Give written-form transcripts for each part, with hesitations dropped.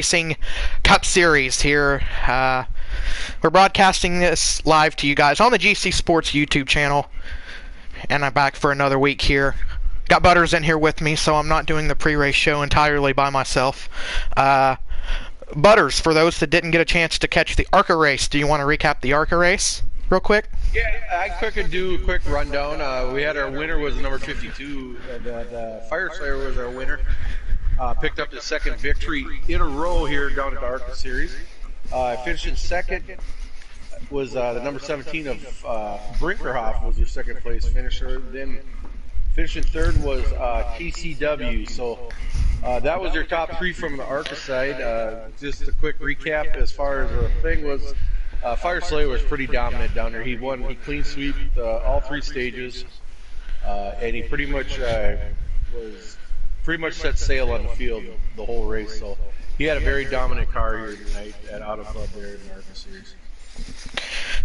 Racing Cup Series here. We're broadcasting this live to you guys on the GC Sports YouTube channel, and I'm back for another week here. Got Butters in here with me, so I'm not doing the pre-race show entirely by myself. Butters, for those that didn't get a chance to catch the ARCA race, do you want to recap the ARCA race real quick? Yeah, I could do a quick rundown. We had our winner was number 52, and Fire Slayer was our winner. Picked up the second victory in a row here down at the ARCA Series. Finished in second was the number 17 of Brinkerhoff was their second place finisher. Then finishing third was KCW. So that was their top three from the ARCA side. Just a quick recap as far as the thing was, Fire Slayer was pretty dominant down there. He clean sweeped all three stages, and he pretty much set sail on the field the whole race. So he had a very dominant car here tonight at Auto Club there in the ARCA Series.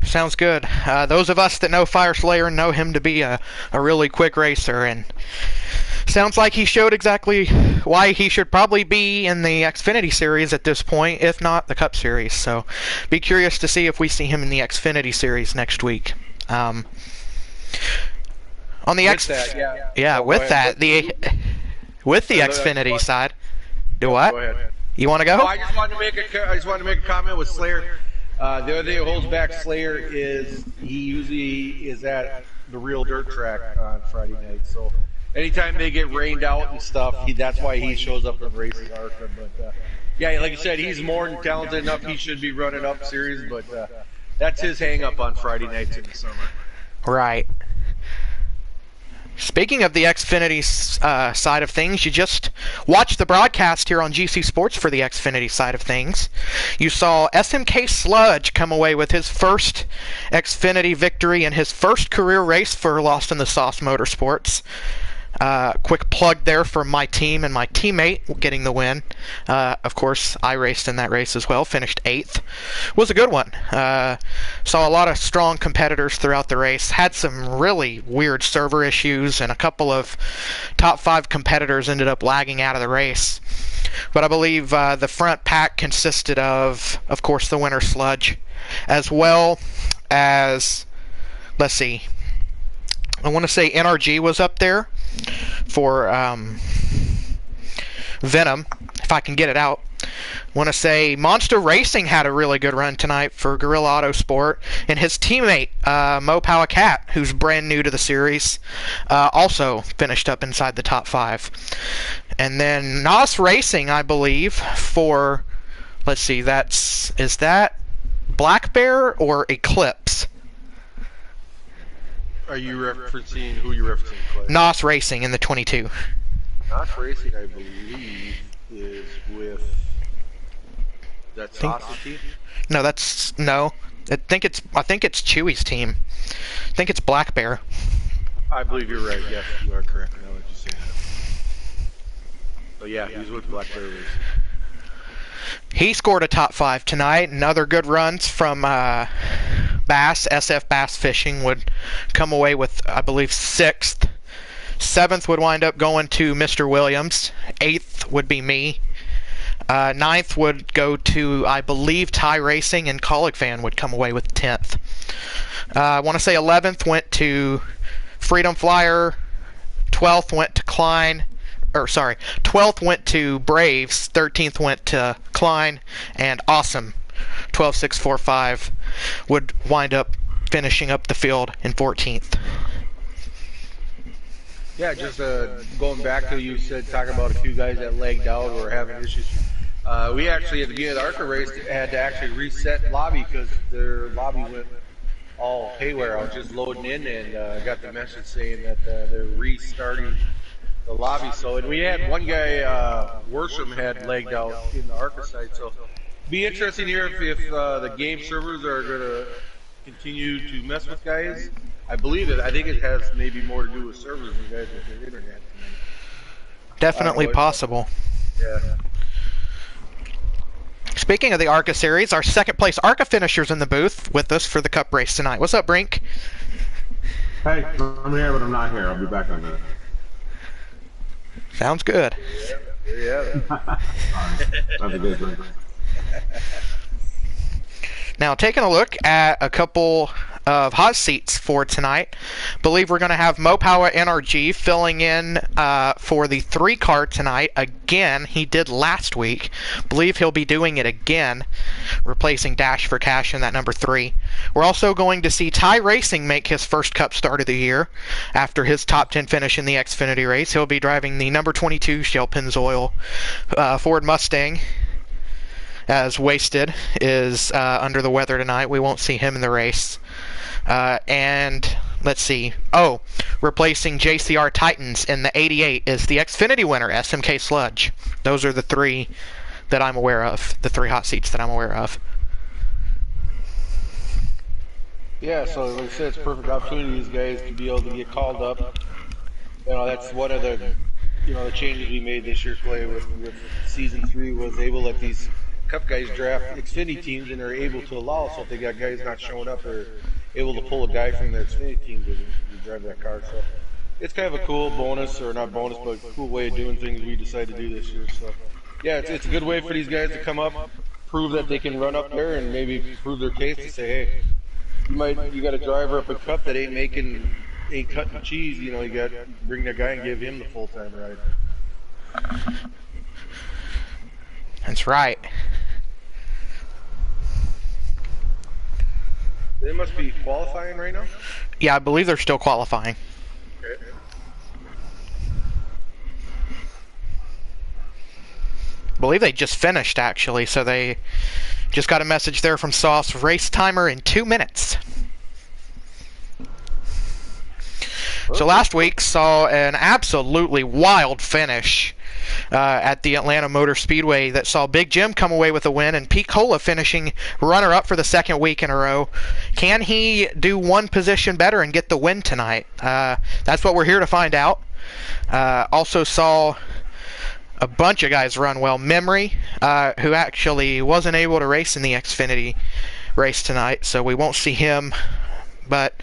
Sounds good. Those of us that know Fire Slayer know him to be a really quick racer, and sounds like he showed exactly why he should probably be in the Xfinity Series at this point, if not the Cup Series. So be curious to see if we see him in the Xfinity Series next week. On the with the Xfinity side. Do what? Go ahead. You want to go? Oh, I just wanted to make a comment with Slayer. The other thing that holds back Slayer is he usually is at the real dirt track on Friday night. So anytime they get rained out and stuff, that's why he shows up and races ARCA. But yeah, like you said, he's more than talented enough. He should be running up series, but that's his hang-up on Friday nights in the summer. Right. Speaking of the Xfinity side of things, you just watched the broadcast here on GC Sports for the Xfinity side of things. You saw SMK Sludge come away with his first Xfinity victory in his first career race for Lost in the Sauce Motorsports. Quick plug there for my team and my teammate getting the win. Of course, I raced in that race as well, finished 8th. Was a good one. Saw a lot of strong competitors throughout the race. Had some really weird server issues, and a couple of top 5 competitors ended up lagging out of the race. But I believe the front pack consisted of course, the winner Sludge, as well as, let's see, I want to say NRG was up there for Venom, if I can get it out. I want to say Monster Racing had a really good run tonight for Gorilla Autosport, and his teammate Mo Powacat, who's brand new to the series, also finished up inside the top 5. And then Nos Racing, I believe, for, let's see, is that Black Bear or Eclipse? Are you referencing who you're referencing? Clay? Nos Racing in the 22. Nos Racing, I believe, is with that Sauce's team. No, no. I think it's Chewy's team. I think it's Black Bear. I believe you're right. Yes, you are correct. Now that you say that. But yeah, he's with Black Bear Racing. He scored a top 5 tonight, and other good runs from Bass. SF Bass Fishing would come away with, I believe, 6th. 7th would wind up going to Mr. Williams. 8th would be me. 9th would go to, I believe, Ty Racing, and Colic Fan would come away with 10th. I want to say 11th went to Freedom Flyer. 12th went to Klein. 12th went to Braves, 13th went to Klein, and Awesome, 12.645, would wind up finishing up the field in 14th. Yeah, just going back to you said, talking about a few guys that lagged out or having issues. We actually, at the beginning of the ARCA race, had to actually reset lobby because their lobby went all haywire. I was just loading in and got the message saying that they're restarting the lobby. So, and we had one guy, Worsham, had legged out in the ARCA side. So, be interesting here if the game servers are going to continue to mess with guys. I believe it. I think it has maybe more to do with servers than guys with their internet. Definitely possible. Yeah. Speaking of the ARCA series, our second place ARCA finishers in the booth with us for the Cup race tonight. What's up, Brink? Hey, I'm here, but I'm not here. I'll be back in a minute. Sounds good. There you have it. That's a good drink. Now, taking a look at a couple of hot seats for tonight, believe we're going to have Mopower NRG filling in for the 3 car tonight. Again, he did last week. Believe he'll be doing it again, replacing Dash for Cash in that number 3. We're also going to see Ty Racing make his first Cup start of the year after his top 10 finish in the Xfinity race. He'll be driving the number 22 Shell Pennzoil Ford Mustang, as Wasted is under the weather tonight. We won't see him in the race. And let's see. Oh, replacing JCR Titans in the 88 is the Xfinity winner, SMK Sludge. Those are the 3 that I'm aware of, the 3 hot seats that I'm aware of. Yeah, so like I said, it's a perfect opportunity for these guys to be able to get called up. You know, that's one of the, the changes we made this year, Clay, with Season 3 was able to let these Cup guys draft Xfinity teams, and they're able to allow, so if they got guys not showing up, they're able to pull a guy from their Xfinity team to drive that car. So it's kind of a cool bonus, or not bonus, but a cool way of doing things we decided to do this year. So yeah, it's a good way for these guys to come up, prove that they can run up there, and maybe prove their case to say, hey, you got a driver up a Cup that ain't cutting cheese. You got to bring that guy and give him the full-time ride. That's right. They must be qualifying right now? Yeah, I believe they're still qualifying. Okay. I believe they just finished, actually, so they just got a message there from Sauce. Race timer in 2 minutes. So last week saw an absolutely wild finish at the Atlanta Motor Speedway that saw Big Jim come away with a win and Pete Cola finishing runner-up for the 2nd week in a row. Can he do one position better and get the win tonight? That's what we're here to find out. Also saw a bunch of guys run well. Memory, who actually wasn't able to race in the Xfinity race tonight, so we won't see him. But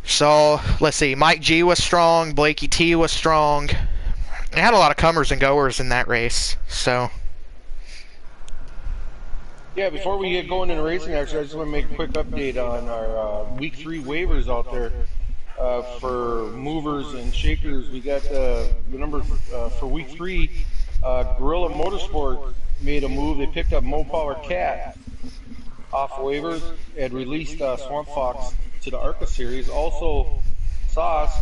so let's see. Mike G was strong. Blakey T was strong. They had a lot of comers and goers in that race. So yeah, before we get going into racing, actually, I just want to make a quick update on our Week 3 waivers out there for movers and shakers. We got the number for Week 3. Gorilla Motorsport made a move. They picked up Mopower Cat off waivers and released Swamp Fox to the ARCA series. Also, Sauce,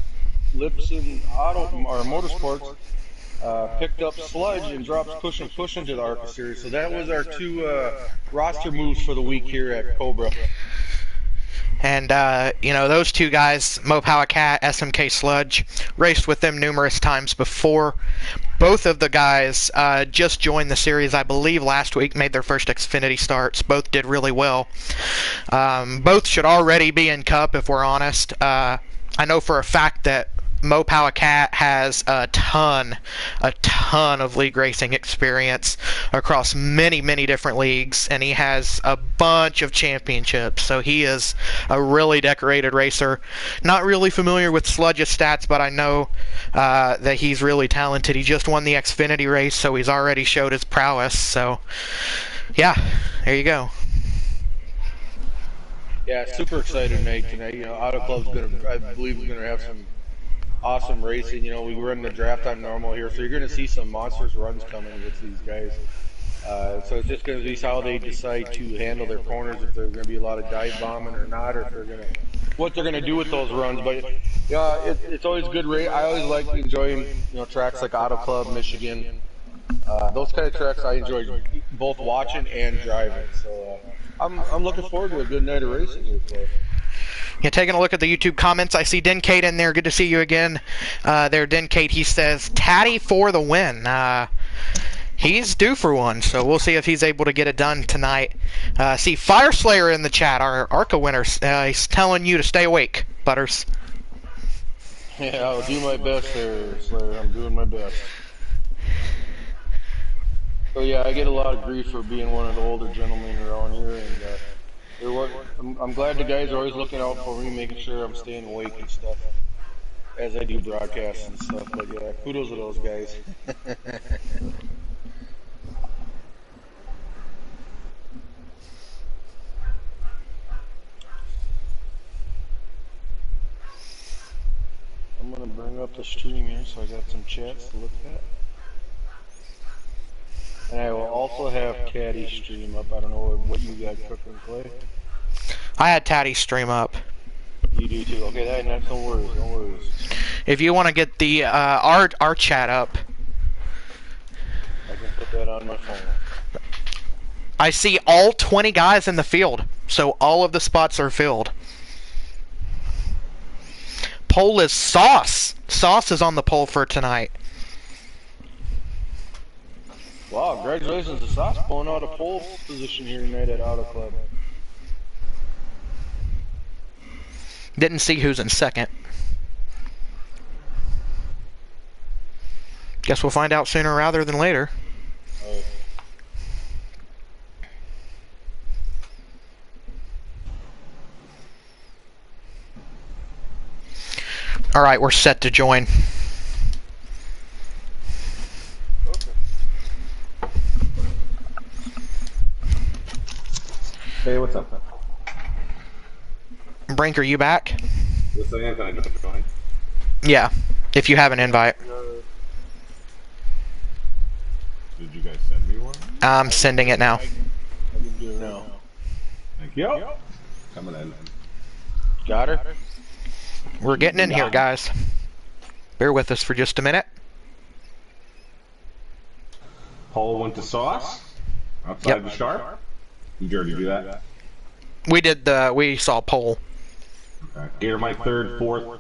Lipson Motorsports picked up Sludge and dropped Push into the ARCA series. So that was our 2 roster moves for the week here at Cobra. And, those 2 guys, Mopower Cat, SMK Sludge, raced with them numerous times before. Both of the guys just joined the series, I believe, last week, made their first Xfinity starts. Both did really well. Both should already be in Cup, if we're honest. I know for a fact that Mopower Cat has a ton of league racing experience across many different leagues, and he has a bunch of championships, so he is a really decorated racer. Not really familiar with Sludge's stats, but I know that he's really talented. He just won the Xfinity race, so he's already showed his prowess. So yeah, there you go. Yeah, super excited, Nate. Tonight, Auto Club's I believe we're gonna have some awesome racing. We run the draft on normal here, so you're going to see some monstrous runs coming with these guys. So it's just going to be how they decide to handle their corners, if there's going to be a lot of dive bombing or not, or if what they're going to do with those runs. But yeah, it's always good race. I always like enjoying tracks like Auto Club, Michigan. Those kind of tracks I enjoy both watching and driving. So I'm looking forward to a good night of racing here today. Yeah, taking a look at the YouTube comments, I see Denkate in there. Good to see you again. There, Denkate, he says, Tatty for the win. He's due for one, so we'll see if he's able to get it done tonight. See Fire Slayer in the chat, our ARCA winner. He's telling you to stay awake, Butters. Yeah, I'll do my best there, Slayer. I'm doing my best. So yeah, I get a lot of grief for being one of the older gentlemen around here, and I'm glad the guys are always looking out for me, making sure I'm staying awake and stuff. as I do broadcasts and stuff. But yeah, kudos to those guys. I'm gonna bring up the stream here, so I got some chats to look at. And I will also have Caddy stream up. I don't know what you got cooking, Clay. I had Taddy stream up. You do too. Okay, that's no worries. No worries. If you want to get the our chat up, I can put that on my phone. I see all 20 guys in the field, so all of the spots are filled. Poll is Sauce. Sauce is on the poll for tonight. Wow, congratulations to Sauce pulling out a pole position here tonight at Auto Club. Didn't see who's in second. Guess we'll find out sooner rather than later. All right, we're set to join. Hey, what's up? Brink, are you back? Yes, I am. Can I just join? Yeah, if you have an invite. Did you guys send me one? I'm sending it now. I can do it now. Thank you. Coming in. Got her? We're getting in here, guys. Bear with us for just a minute. Paul went to Sauce. Outside Yep. the Sharp. Did you already do that? We saw poll. Okay. Gator Mike third, fourth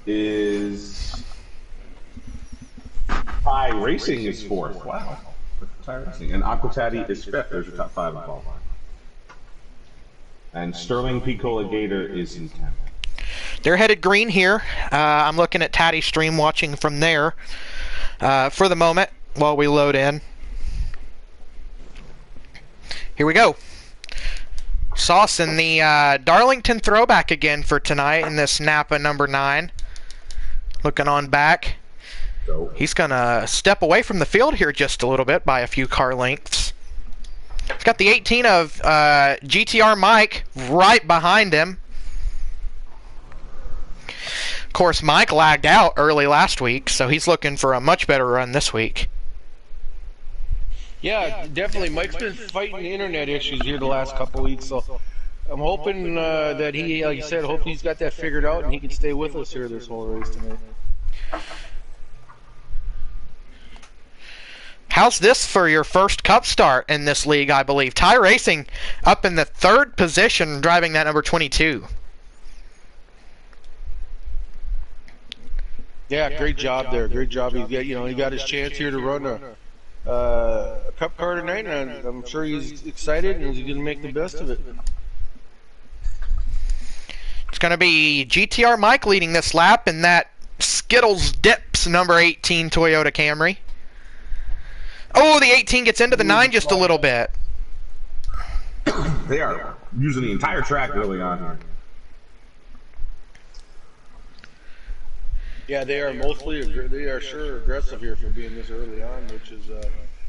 is Ty Racing is fourth. Wow. Ty Racing. And Aquatati is fifth. There's your top five of all. And Sterling Picola Gator is in 10th. They're headed green here. I'm looking at Taddy's stream, watching from there for the moment while we load in. Here we go. Sauce in the Darlington throwback again for tonight in this Napa number 9. Looking on back. He's going to step away from the field here just a little bit by a few car lengths. He's got the 18 of GTR Mike right behind him. Of course, Mike lagged out early last week, so he's looking for a much better run this week. Yeah, definitely. Mike's been fighting internet issues here the last couple weeks, so I'm hoping that he, like you said, hopefully he's got that figured out and he can stay with us here this whole race tonight. How's this for your first Cup start in this league, I believe? Ty Racing up in the 3rd position, driving that number 22. Yeah, great job there. Great job. He got his chance here to run a Cup car tonight, and I'm sure he's excited and he's going to make the best of it. It's going to be GTR Mike leading this lap in that Skittles Dips number 18 Toyota Camry. Oh, the 18 gets into the 9 just a little bit. They are using the entire track early on here. Yeah, they are sure aggressive here for being this early on, which is,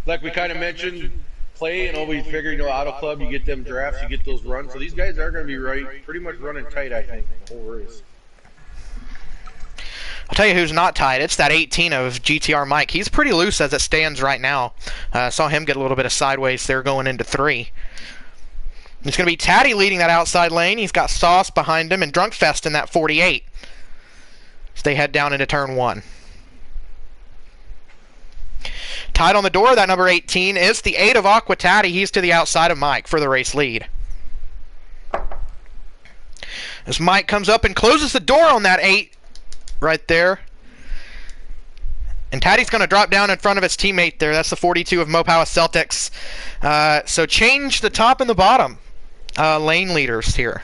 like we kind of mentioned, Clay, we figured, Auto Club, you get them drafts, you get those runs. So these guys are going to be pretty much running tight, I think, the whole race. I'll tell you who's not tight. It's that 18 of GTR Mike. He's pretty loose as it stands right now. Saw him get a little bit of sideways there going into 3. It's going to be Taddy leading that outside lane. He's got Sauce behind him and Drunkfest in that 48. So they head down into turn 1. Tied on the door, that number 18 is the 8 of Aquatati. He's to the outside of Mike for the race lead. As Mike comes up and closes the door on that 8 right there. And Taddy's going to drop down in front of his teammate there. That's the 42 of Mopowa Celtics. So change the top and the bottom lane leaders here.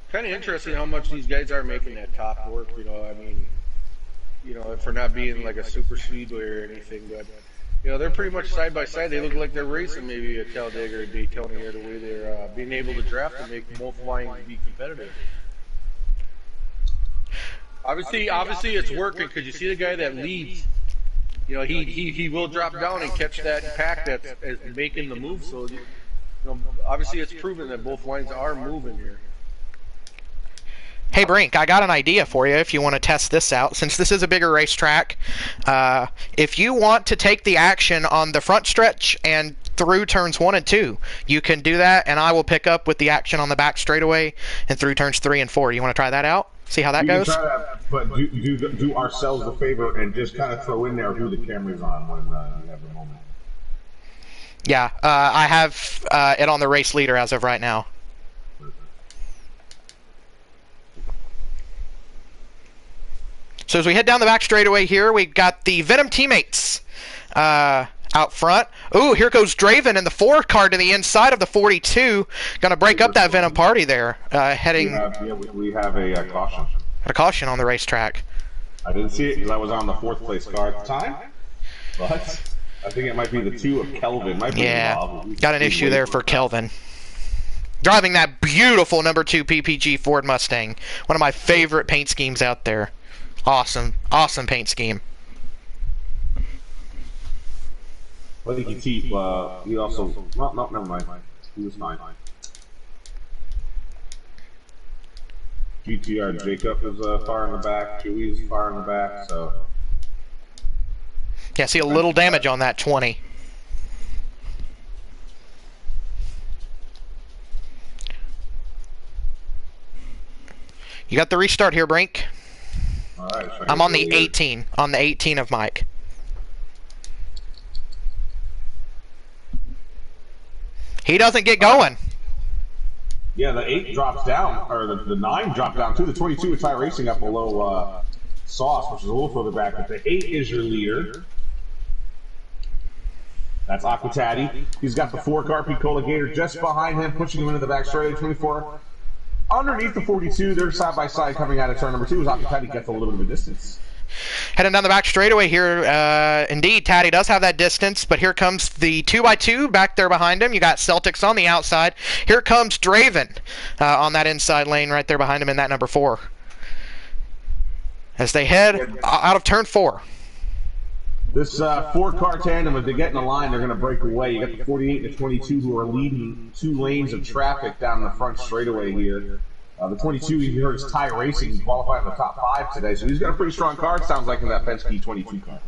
Kind of interesting how much these guys are making that top work, for not being like a super speedway or anything, but You know, they're pretty much side by side. They look like they're racing maybe a Talladega or Daytona here, the way they're being able to draft and make both lines be competitive. Obviously, it's working because you see the guy that leads. You know, he will drop down and catch that pack that's making the move. So, you know, obviously, it's proven that both lines are moving here. Hey Brink, I got an idea for you if you want to test this out. Since this is a bigger racetrack, if you want to take the action on the front stretch and through turns 1 and 2, you can do that, and I will pick up with the action on the back straightaway and through turns 3 and 4. You want to try that out? See how that goes? Try that, but do ourselves a favor and just kind of throw in there who the camera's on when you have the moment. Yeah, I have it on the race leader as of right now. So as we head down the back straightaway here, we've got the Venom teammates out front. Ooh, here goes Draven in the 4 car to the inside of the 42. Going to break up that Venom party there. Heading. We have a caution. A caution on the racetrack. I didn't see it because I was on the 4th place car at the time. But I think it might be the 2 of Kelvin. Yeah, got an issue there for Kelvin. Driving that beautiful number 2 PPG Ford Mustang. One of my favorite paint schemes out there. Awesome paint scheme. I think he also. No, never mind. He was fine. GTR Jacob is far in the back. Chewy's far in the back. So. Yeah, see a little damage on that 20. You got the restart here, Brink. All right, so I'm on the 18. On the 18 of Mike. He doesn't get going. Yeah, the 8 drops down, or the 9 dropped down too. The 22 is Ty Racing up below Sauce, which is a little further back. But the 8 is your leader. That's Aquataddy. He's got the 4 car Picola Gator just behind him, pushing him into the back straight. 24 underneath the 42. They're side by side coming out of turn number 2. As Aquataddy gets a little bit of a distance. Heading down the back straightaway here, indeed, Taddy does have that distance, but here comes the 2x2 back there behind him. You got Celtics on the outside. Here comes Draven on that inside lane right there behind him in that number 4. As they head out of turn 4. This 4-car tandem, if they get in the line, they're going to break away. You got the 48 and the 22 who are leading 2 lanes of traffic down the front straightaway here. The 22, you heard, is Ty Racing. He's qualified in the top 5 today, so he's got a pretty strong car, it sounds like, in that Penske 22 car.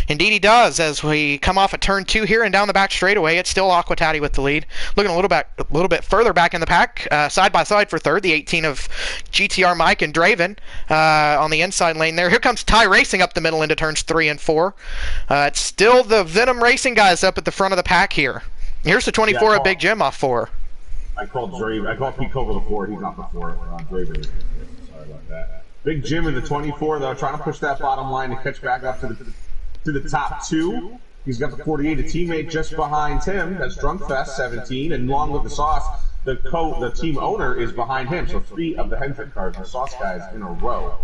Indeed he does. As we come off at turn 2 here and down the back straightaway, it's still Aquataddy with the lead. Looking a little bit further back in the pack, side by side for third, the 18 of GTR Mike and Draven on the inside lane there. Here comes Ty Racing up the middle into turns 3 and 4. It's still the Venom Racing guys up at the front of the pack here. Here's the 24 of Big Jim off 4. I called Draven. I called Pete Cobra the 4. He's not the 4. Draven. Sorry about that. Big Jim in the 24, though, trying to push that bottom line to catch back up to the top 2. He's got the 48, a teammate just behind him. That's Drunkfest, 17. And along with the Sauce, the team owner is behind him. So 3 of the Hendrick cars, the Sauce guys, in a row.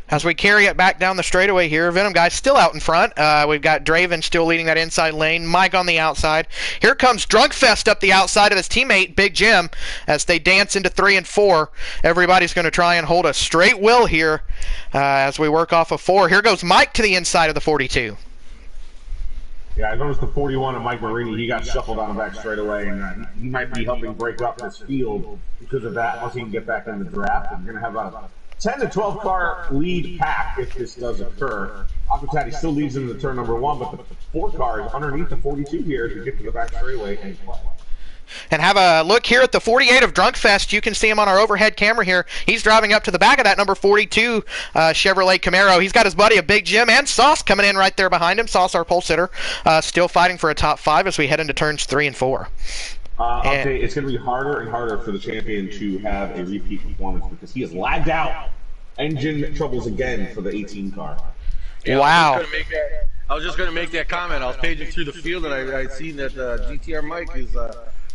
As we carry it back down the straightaway here, Venom guys still out in front. We've got Draven still leading that inside lane, Mike on the outside. Here comes Drunkfest up the outside of his teammate, Big Jim, as they dance into 3 and 4. Everybody's going to try and hold a straight will here as we work off of 4. Here goes Mike to the inside of the 42. Yeah, I noticed the 41 of Mike Marini. He got shuffled on the back straightaway, and he might be helping break up this field because of that once he can get back in the draft. And you're going to have about a 10 to 12 car lead pack if this does occur. Aquataddy still leads into turn number 1, but the 4 cars underneath the 42 here to get to the back straightaway and play. And have a look here at the 48 of Drunkfest. You can see him on our overhead camera here. He's driving up to the back of that number 42 Chevrolet Camaro. He's got his buddy, a Big Jim, and Sauce coming in right there behind him. Sauce, our pole sitter, still fighting for a top 5 as we head into turns 3 and 4. Okay, it's going to be harder and harder for the champion to have a repeat performance because he has lagged out. Engine troubles again for the 18 car. Yeah, wow. I was just going to make that comment. I was paging through the field and I seen that GTR Mike is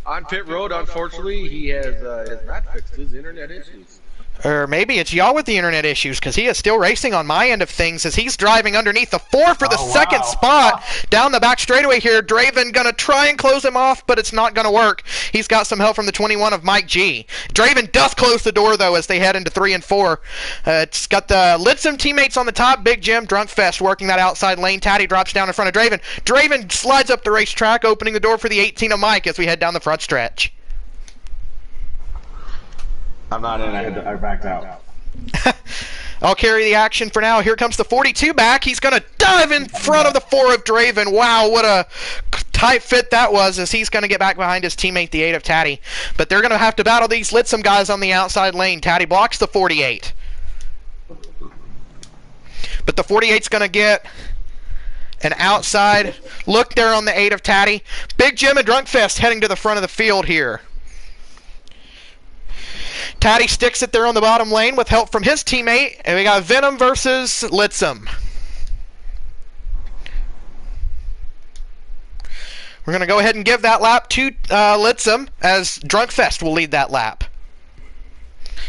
on pit road. Unfortunately, he has not fixed his internet issues. Or maybe it's y'all with the internet issues, because he is still racing on my end of things as he's driving underneath the 4 for the second spot down the back straightaway here. Draven going to try and close him off, but it's not going to work. He's got some help from the 21 of Mike G. Draven does close the door, though, as they head into 3 and 4. It's got the Litzum teammates on the top. Big Jim, Drunkfest working that outside lane. Taddy drops down in front of Draven. Draven slides up the racetrack, opening the door for the 18 of Mike as we head down the front stretch. I'm not in. I backed out. I'll carry the action for now. Here comes the 42 back. He's going to dive in front of the 4 of Draven. Wow, what a tight fit that was, as he's going to get back behind his teammate, the 8 of Taddy. But they're going to have to battle these Litzum guys on the outside lane. Taddy blocks the 48. But the 48's going to get an outside look there on the 8 of Taddy. Big Jim and Drunkfest heading to the front of the field here. Taddy sticks it there on the bottom lane with help from his teammate, and we got Venom versus Litzum. We're going to go ahead and give that lap to Litzum, as Drunkfest will lead that lap.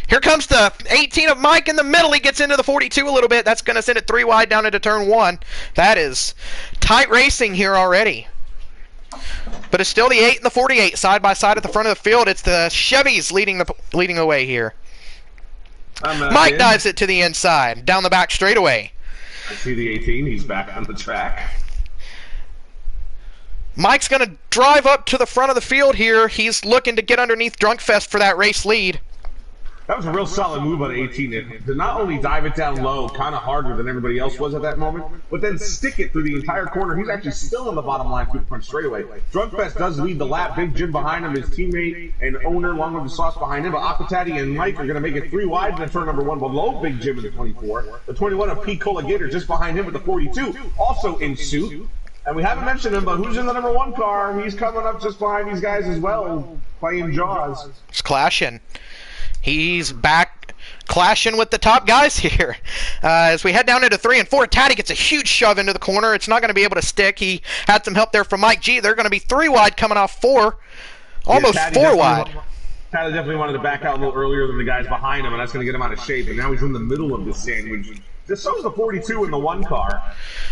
Here comes the 18 of Mike in the middle. He gets into the 42 a little bit. That's going to send it 3 wide down into turn 1. That is tight racing here already. But it's still the 8 and the 48 side by side at the front of the field. It's the Chevys leading the way here. Mike dives it to the inside, down the back straightaway. I see the 18. He's back on the track. Mike's going to drive up to the front of the field here. He's looking to get underneath Drunkfest for that race lead. That was a real solid move on 18 to not only dive it down low, kind of harder than everybody else was at that moment, but then stick it through the entire corner. He's actually still on the bottom line through the front straightaway. Drunkfest does lead the lap. Big Jim behind him, his teammate and owner, along with the sauce behind him. But Aquatati and Mike are going to make it 3 wide in turn number 1 below Big Jim in the 24. The 21 of P. Cola Gator just behind him with the 42, also in suit. And we haven't mentioned him, but who's in the number 1 car? He's coming up just behind these guys as well, playing Jaws. It's clashing. He's back clashing with the top guys here. As we head down into 3 and 4, Taddy gets a huge shove into the corner. It's not going to be able to stick. He had some help there from Mike G. They're going to be 3 wide coming off 4. Almost 4 wide. Taddy definitely wanted to back out a little earlier than the guys behind him, and that's going to get him out of shape. And now he's in the middle of this sandwich. This shows the 42 in the 1 car.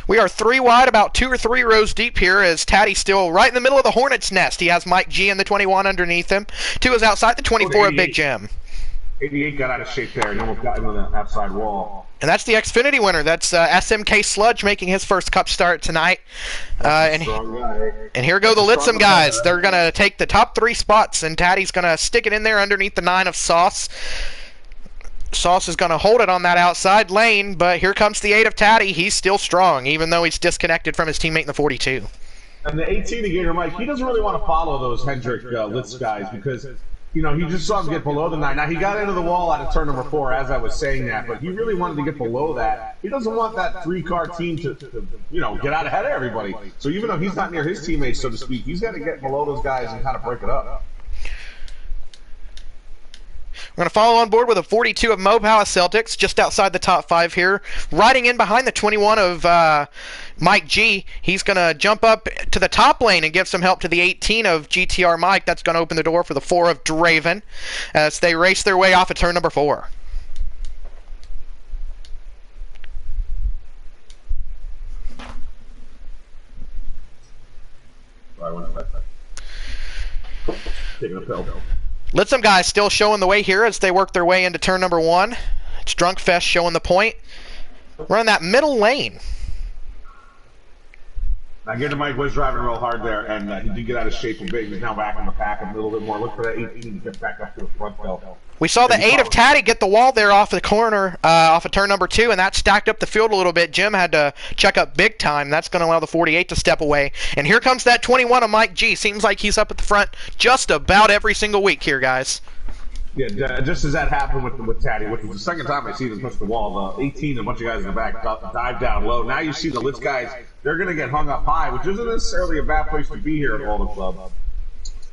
We are 3 wide, about 2 or 3 rows deep here, as Taddy's still right in the middle of the Hornet's nest. He has Mike G and the 21 underneath him. 2 is outside the 24 of Big Jim. 88 got out of shape there and almost got into the outside wall. And that's the Xfinity winner. That's SMK Sludge making his first Cup start tonight. And here go the Litzum guys. They're going to take the top 3 spots, and Taddy's going to stick it in there underneath the 9 of Sauce. Sauce is going to hold it on that outside lane, but here comes the 8 of Taddy. He's still strong, even though he's disconnected from his teammate in the 42. And the 18 of Gator Mike, he doesn't really want to follow those Hendrick Litz guys because, you know, he just saw him get below the 9. Now, he got into the wall out of turn number 4, as I was saying that, but he really wanted to get below that. He doesn't want that 3-car team to, you know, get out ahead of everybody. So even though he's not near his teammates, so to speak, he's got to get below those guys and kind of break it up. We're going to follow on board with a 42 of Mo Palace Celtics, just outside the top 5 here. Riding in behind the 21 of Mike G. He's going to jump up to the top lane and give some help to the 18 of GTR Mike. That's going to open the door for the 4 of Draven as they race their way off of turn number 4. Taking a pill. Litzum guys still showing the way here as they work their way into turn number 1. It's Drunkfest showing the point. We're in that middle lane. Now, Gator Mike was driving real hard there, and he did get out of shape a bit. He's now back in the pack a little bit more. Look for that 18 to get back up to the front though. We saw the 8 of Taddy get the wall there off the corner, off of turn number 2, and that stacked up the field a little bit. Jim had to check up big time. That's going to allow the 48 to step away. And here comes that 21 of Mike G. Seems like he's up at the front just about every single week here, guys. Yeah, just as that happened with Taddy, which was the second time I see him touch the wall. The 18 and a bunch of guys in the back dive down low. Now you see the Litz guys, they're going to get hung up high, which isn't necessarily a bad place to be here at All the Club.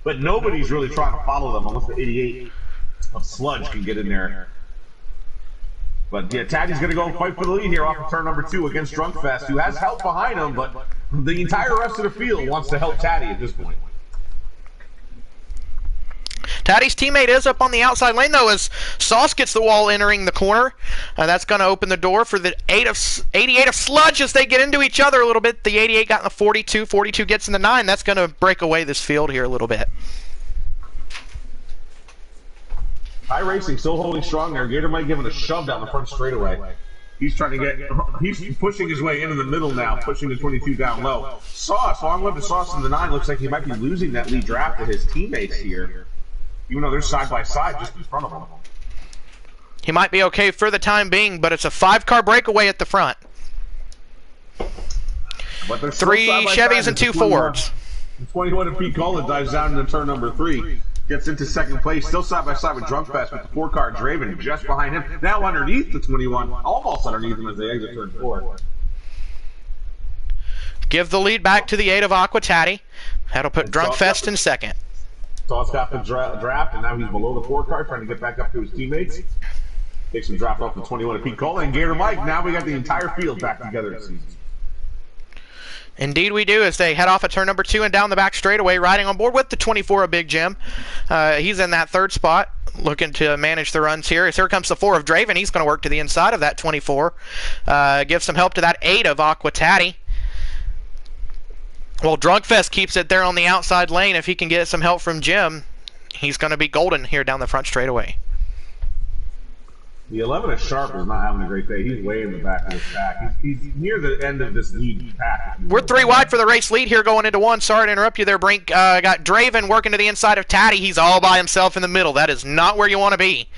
But nobody's really trying to follow them unless the 88 of Sludge can get in there. But yeah, Taddy's going to go fight for the lead here off of turn number 2 against Drunkfest, who has help behind him, but the entire rest of the field wants to help Taddy at this point. Taddy's teammate is up on the outside lane, though, as Sauce gets the wall entering the corner. That's going to open the door for the 88 of Sludge as they get into each other a little bit. The 88 got in the 42. 42 gets in the 9. That's going to break away this field here a little bit. High Racing still holding strong there. Gator might give it a shove down the front straightaway. He's trying to get, he's pushing his way into the middle now, pushing the 22 down low. Sauce, long live the Sauce in the 9, looks like he might be losing that lead draft to his teammates here. Even though they're side by side just in front of him. He might be okay for the time being, but it's a 5-car breakaway at the front. But 3 Chevys and 2 Fords. The 21 of Pete Cola dives down into turn number 3. Gets into second place, still side by side with Drunkfest with the 4-car Draven just behind him. Now underneath the 21, almost underneath him as they exit turn 4. Give the lead back to the 8 of Aqua Taddy. That'll put Drunkfest in second. Sauce got the draft, and now he's below the 4-car, trying to get back up to his teammates. Takes some drop off the 21 of Pete Cola and Gator Mike. Now we got the entire field back together this season. Indeed we do, as they head off at turn number 2 and down the back straightaway, riding on board with the 24 of Big Jim. He's in that 3rd spot, looking to manage the runs here. As here comes the 4 of Draven. He's going to work to the inside of that 24. Give some help to that 8 of Aqua Taddy. Well, Drunkfest keeps it there on the outside lane. If he can get some help from Jim, he's going to be golden here down the front straightaway. The 11 of Sharp is not having a great day. He's way in the back of this pack. He's near the end of this lead pack. We're 3 wide for the race lead here going into 1. Sorry to interrupt you there, Brink. Got Draven working to the inside of Taddy. He's all by himself in the middle. That is not where you want to be.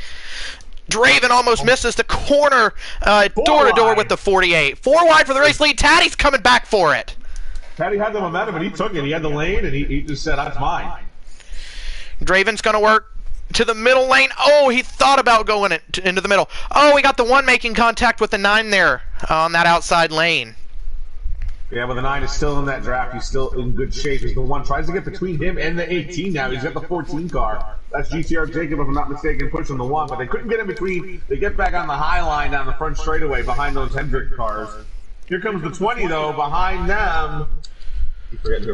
Draven almost misses the corner door-to-door with the 48. 4 wide for the race lead. Taddy's coming back for it. Taddy had the momentum, and he took it. He had the lane, and he just said, that's mine. Draven's going to work to the middle lane. Oh, he thought about going into the middle. Oh, he got the 1 making contact with the 9 there on that outside lane. Yeah, but the 9 is still in that draft. He's still in good shape. As the 1 tries to get between him and the 18 now. He's got the 14 car. That's GTR Jacob, if I'm not mistaken, pushing the 1. But they couldn't get in between. They get back on the high line down the front straightaway behind those Hendrick cars. Here comes the 20, though, behind them.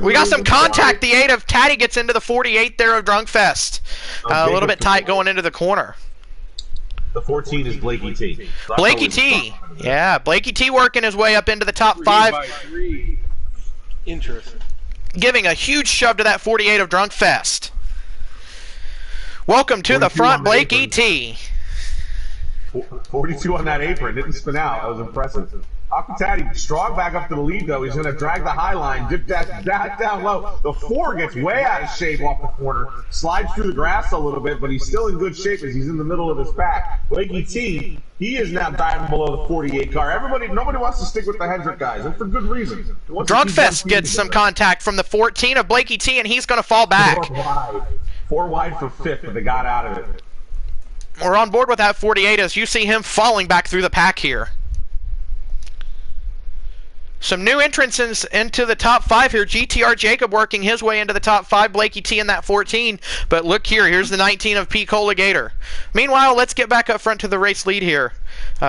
We got some contact. The 8 of Taddy gets into the 48 there of Drunkfest. A little bit tight going into the corner. The 14 is Blakey T. Blakey T. Yeah, Blakey T working his way up into the top 5. 3x3. Interesting. Giving a huge shove to that 48 of Drunkfest. Welcome to the front, Blakey T. 42 on that apron. Didn't spin out. That was impressive. Aquatati strong back up to the lead, though. He's going to drag the high line, dip that down low. The 4 gets way out of shape off the corner, slides through the grass a little bit, but he's still in good shape as he's in the middle of his pack. Blakey T, he is now diving below the 48 car. Nobody wants to stick with the Hendrick guys, and for good reason. Drunkfest gets some contact from the 14 of Blakey T, and he's going to fall back. 4 wide for 5th, but they got out of it. We're on board with that 48 as you see him falling back through the pack here. Some new entrants into the top 5 here. GTR Jacob working his way into the top 5. Blakey T in that 14. But look here. Here's the 19 of Pete Gator. Meanwhile, let's get back up front to the race lead here,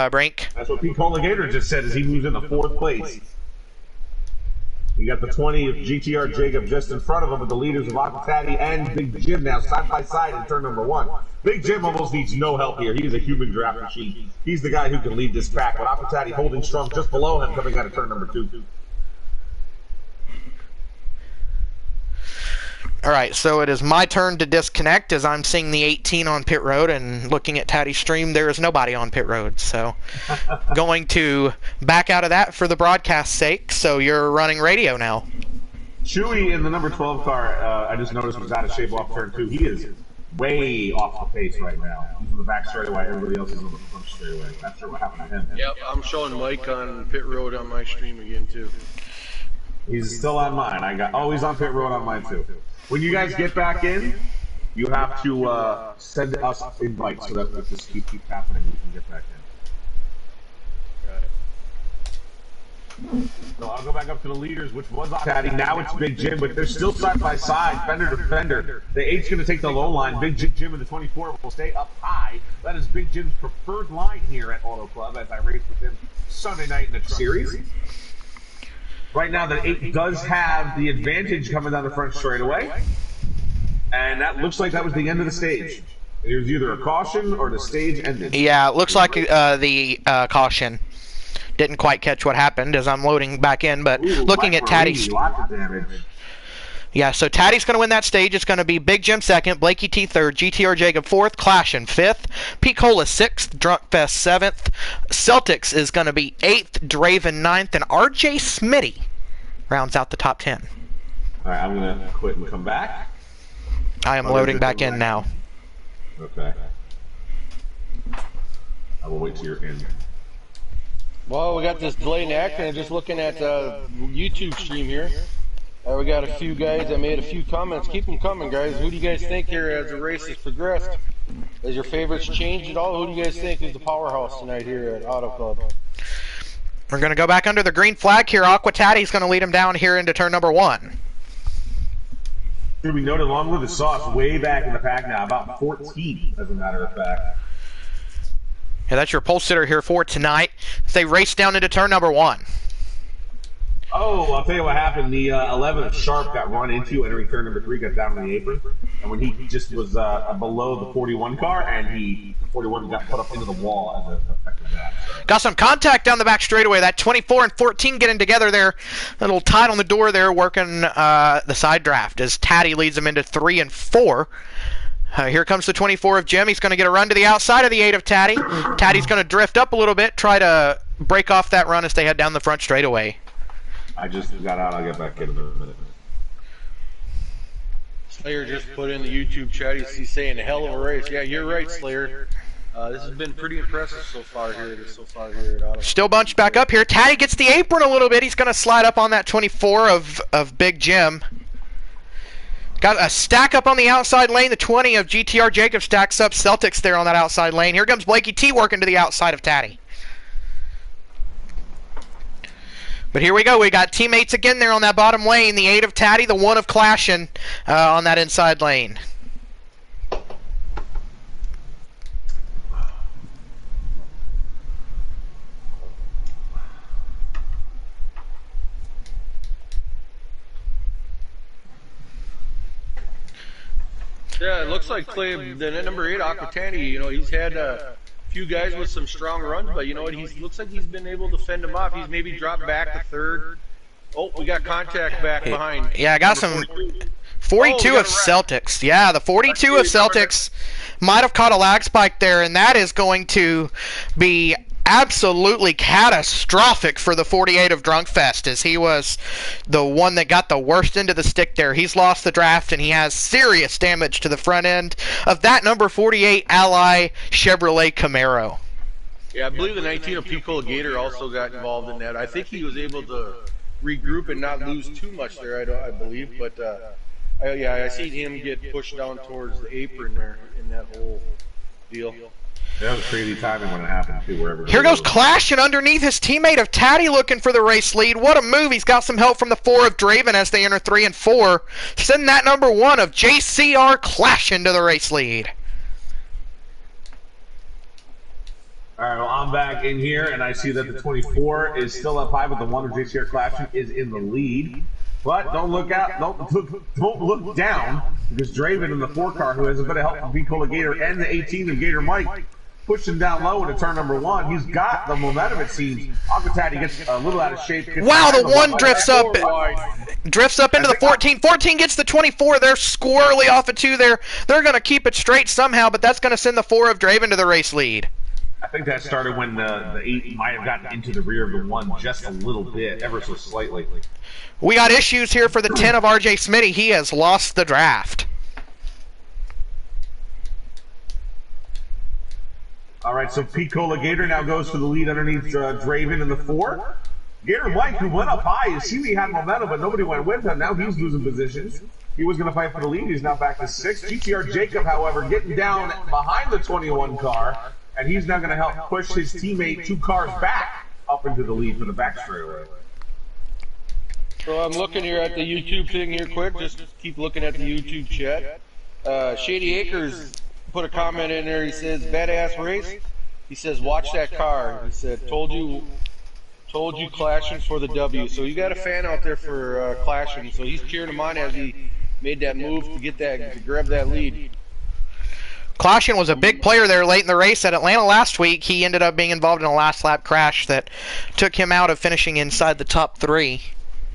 Brink. That's what Pete Gator just said as he moves into 4th place. You got the 20 of GTR Jacob just in front of him with the leaders of Aquatati and Big Jim now side by side in turn number 1. Big Jim almost needs no help here. He is a human draft machine. He's the guy who can lead this pack, but Aquatati holding strong just below him coming out of turn number 2. Alright, so it is my turn to disconnect as I'm seeing the 18 on pit road and looking at Taddy's stream. There is nobody on pit road, so going to back out of that for the broadcast's sake. So you're running radio now. Chewy in the number 12 car, I just noticed was out of shape off turn 2. He is way off the pace right now. He's in the back straightaway. Everybody else is on the front straightaway. Not sure what happened to him. Yep, I'm showing Mike on pit road on my stream again too. He's still on mine. He's on pit road on mine too. When you guys get back in, you have to send us invites so that this just keep happening. We can get back in. Got it. So I'll go back up to the leaders, which was Taddy. Now it's Big Jim, but they're still side by side, fender to fender. The 8's going to take the low line. Big Jim in the 24 will stay up high. That is Big Jim's preferred line here at Auto Club as I race with him Sunday night in the series. Right now, the 8 does have the advantage coming down the front straightaway. And that looks like that was the end of the stage. It was either a caution or the stage ended. Yeah, it looks like the caution. Didn't quite catch what happened as I'm loading back in, but looking at Taddy's. Lots of damage. Yeah, so Taddy's going to win that stage. It's going to be Big Jim second, Blakey T third, GTR Jacob fourth, Clashin fifth, Pete Cola sixth, Drunkfest seventh, Celtics is going to be eighth, Draven ninth, and RJ Smitty rounds out the top 10. All right, I'm going to quit and come back. I am loading back in now. Okay. I will wait till you're in. Well, we got this delay in action. Just looking at YouTube stream here. We got a few guys that made a few comments. Keep them coming, guys. Who do you guys think here as the race has progressed? Has your favorites changed at all? Who do you guys think is the powerhouse tonight here at Auto Club? We're going to go back under the green flag here. Aqua Taddy's going to lead him down here into turn number 1. Should be noted, Long Live the Sauce way back in the pack now, about 14, as a matter of fact. Yeah, that's your pole sitter here for tonight. They race down into turn number 1. Oh, I'll tell you what happened. The 11 of Sharp got run into entering turn number 3, got down on the apron. And when he just was below the 41 car, and 41 got put up into the wall as an effect of that. So. Got some contact down the back straightaway. That 24 and 14 getting together there. A little tight on the door there, working the side draft as Taddy leads them into 3 and 4. Here comes the 24 of Jim. He's going to get a run to the outside of the 8 of Taddy. Taddy's going to drift up a little bit, try to break off that run as they head down the front straightaway. I just got out. I'll get back in a minute. Slayer just put in the YouTube chat. He's saying a hell of a race. Yeah, you're right, Slayer. This has been pretty impressive so far here at Auto. Still bunched back up here. Taddy gets the apron a little bit. He's going to slide up on that 24 of Big Jim. Got a stack up on the outside lane. The 20 of GTR Jacob stacks up Celtics there on that outside lane. Here comes Blakey T working to the outside of Taddy. But here we go. We got teammates again there on that bottom lane. The 8 of Taddy, the 1 of Clashin on that inside lane. Yeah, it looks like Clay, the number 8, Aquatani, you know, he's had a few guys with some strong runs, but you know what, looks like he's been able to fend them off. He's maybe dropped back to 3rd. Oh, we got contact back behind. Yeah, I got some 42 of Celtics. Yeah, the 42 of Celtics might have caught a lag spike there, and that is going to be absolutely catastrophic for the 48 of Drunkfest, as he was the one that got the worst end of the stick there. He's lost the draft, and he has serious damage to the front end of that number 48 Ally Chevrolet Camaro. Yeah, I believe the 19 of Pico Gator also got involved in that. I think he was able to regroup and not lose too much there, I believe, but I seen him get pushed down towards the apron there in that whole deal. That was crazy timing when it happened too. Wherever. Here goes Clashin underneath his teammate of Taddy looking for the race lead. What a move. He's got some help from the 4 of Draven as they enter 3 and 4. Sending that number 1 of JCR Clashin to the race lead. All right, well, I'm back in here, and I see that the 24 is still up high, but the 1 of JCR Clashin is in the lead. But don't look out, don't look down, because Draven in the 4 car, who has a bit of help from Picola Gator and the 18 of Gator Mike, pushed him down low into turn number 1. He's got the momentum, it seems. Aquatati gets a little out of shape. Wow, the 1 drifts up into the 14. 14 gets the 24. They're squirrely off of 2 there. They're going to keep it straight somehow, but that's going to send the 4 of Draven to the race lead. I think that started when the 8 might have gotten into the rear of the 1 just a little bit, ever so slightly. We got issues here for the 10 of RJ Smitty. He has lost the draft. All right, so Picola Gator now goes to the lead underneath Draven in the 4. Gator Mike, who went up high, you see he had momentum, but nobody went with him. Now he's losing positions. He was going to fight for the lead. He's now back to 6. GTR Jacob, however, getting down behind the 21 car, and he's now going to help push his teammate 2 cars back up into the lead for the back straightaway. So I'm looking here at the YouTube thing here quick. Just keep looking at the YouTube chat. Shady Acres put a comment in there. He says, badass race. He says, watch that car. He said, told you Clashing for the W. So you got a fan out there for Clashing. So he's cheering him on as he made that move to grab that lead. Caution was a big player there late in the race at Atlanta last week. He ended up being involved in a last lap crash that took him out of finishing inside the top 3.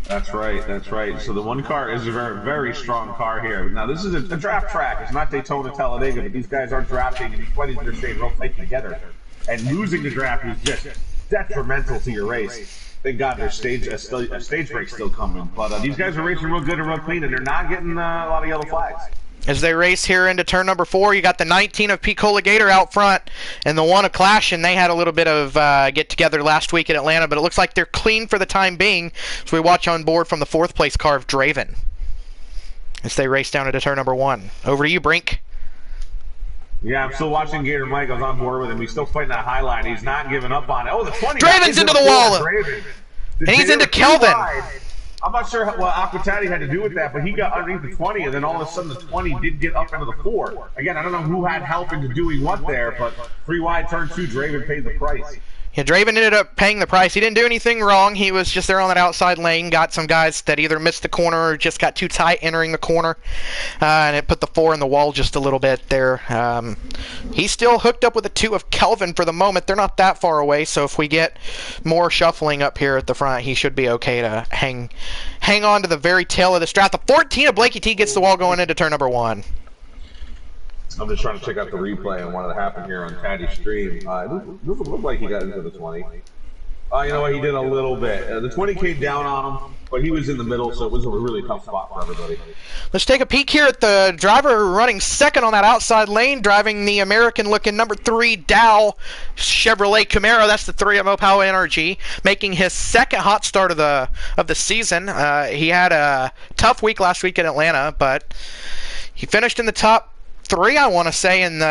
That's right, that's right. So the one car is a very, very strong car here. Now this is a draft track. It's not Daytona, Talladega, but these guys are drafting and these buddies are staying real tight together. And losing the draft is just detrimental to your race. Thank God there's a stage break still coming. But these guys are racing real good and real clean, and they're not getting a lot of yellow flags. As they race here into turn number 4, you got the 19 of Picola Gator out front and the 1 of Clash, and they had a little bit of get-together last week at Atlanta, but it looks like they're clean for the time being. So we watch on board from the 4th place car of Draven as they race down into turn number 1. Over to you, Brink. Yeah, I'm still watching Gator Mike. I was on board with him. He's still fighting that high line. He's not giving up on it. Oh, the 20. Draven's into the wall. And he's into Kelvin. I'm not sure what Aquatati had to do with that, but he got underneath the 20, and then all of a sudden the 20 did get up into the 4. Again, I don't know who had help into doing what there, but 3 wide, turn 2, Draven paid the price. Yeah, Draven ended up paying the price. He didn't do anything wrong. He was just there on that outside lane, got some guys that either missed the corner or just got too tight entering the corner, and it put the 4 in the wall just a little bit there. He's still hooked up with the 2 of Kelvin for the moment. They're not that far away, so if we get more shuffling up here at the front, he should be okay to hang on to the very tail of the strap. The 14 of Blakey T gets the wall going into turn number 1. I'm just trying to check out the replay on what happened here on Caddy's stream. It doesn't look like he got into the 20. You know what? He did a little bit. The 20 came down on him, but he was in the middle, so it was a really tough spot for everybody. Let's take a peek here at the driver running second on that outside lane, driving the American-looking number 3 Dow Chevrolet Camaro. That's the 3 of Mopao NRG, making his second hot start of the season. He had a tough week last week in Atlanta, but he finished in the top 3, I want to say, in the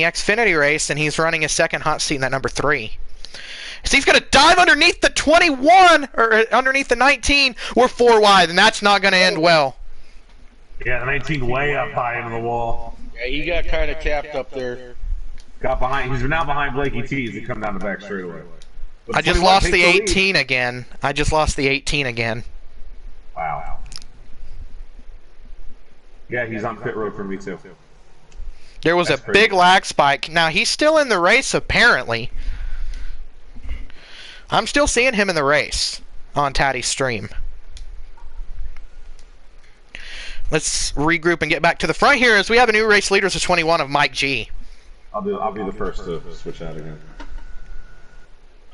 Xfinity race, and he's running his second hot seat in that number 3. So he's going to dive underneath the 21, or underneath the 19. We're 4 wide, and that's not going to end well. Yeah, the 19 way up high into the wall. Yeah, he got kind of tapped up there. Got behind. He's now behind Blakey T as he come down the back straightaway. I just lost the 18 again. I just lost the 18 again. Wow. Yeah, he's on pit road for me too. There was a big lag spike. Now, he's still in the race, apparently. I'm still seeing him in the race on Taddy's stream. Let's regroup and get back to the front here as we have a new race leader, the 21 of Mike G. I'll be the first to switch out again.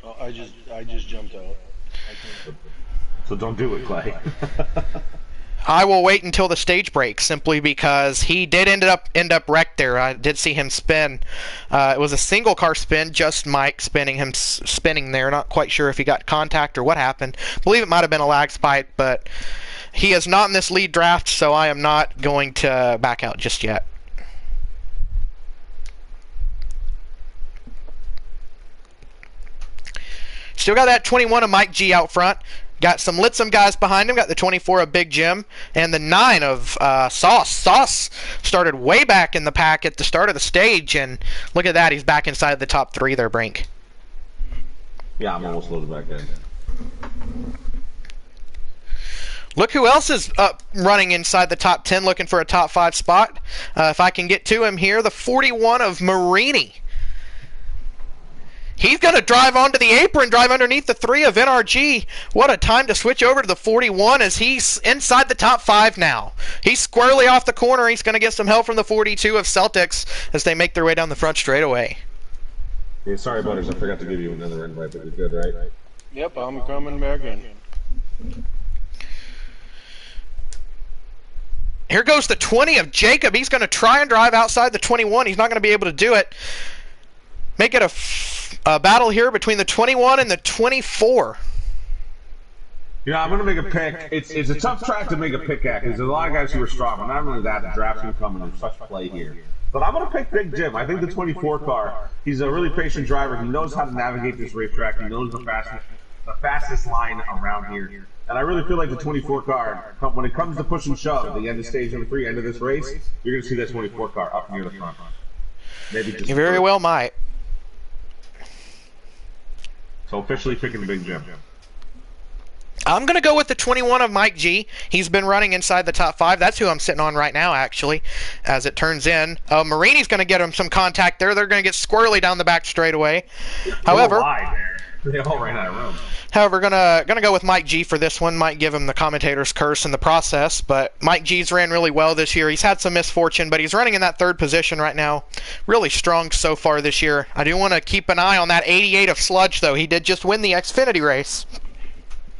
Oh, I just jumped out. So don't do it, Clay. I will wait until the stage break, simply because he did end up wrecked there. I did see him spin. It was a single car spin, just Mike spinning there. Not quite sure if he got contact or what happened. I believe it might have been a lag spike, but he is not in this lead draft, so I am not going to back out just yet. Still got that 21 of Mike G out front. Got some Litsum guys behind him. Got the 24 of Big Jim and the 9 of Sauce. Sauce started way back in the pack at the start of the stage, and look at that. He's back inside the top 3 there, Brink. Yeah, I'm almost loaded back in. Look who else is up running inside the top 10 looking for a top 5 spot. If I can get to him here, the 41 of Marini. He's going to drive onto the apron, drive underneath the 3 of NRG. What a time to switch over to the 41 as he's inside the top 5 now. He's squarely off the corner. He's going to get some help from the 42 of Celtics as they make their way down the front straightaway. Yeah, sorry, Butters. I forgot to give you another invite, but you're good, right? Yep, I'm coming back in. Here goes the 20 of Jacob. He's going to try and drive outside the 21. He's not going to be able to do it. Make it a battle here between the 21 and the 24. You know, I'm going to make a pick. It's a tough track to make a pick at because there's a lot of guys who are strong, but not only that, the draft's going to come in such play here. But I'm going to pick Big Jim. I think the 24 car, he's a really patient driver. He knows how to navigate this racetrack. He knows the fastest line around here. And I really feel like the 24 car, when it comes to push and shove, the end of stage number 3, end of this race, you're going to see that 24 car up near the front. Maybe just you very well might. So officially picking Big Jim. I'm going to go with the 21 of Mike G. He's been running inside the top 5. That's who I'm sitting on right now, actually, as it turns in. Marini's going to get him some contact there. They're going to get squirrely down the back straightaway. However, they all ran out of room. However, gonna go with Mike G for this one. Might give him the commentator's curse in the process, but Mike G's ran really well this year. He's had some misfortune, but he's running in that 3rd position right now. Really strong so far this year. I do want to keep an eye on that 88 of Sludge, though. He did just win the Xfinity race.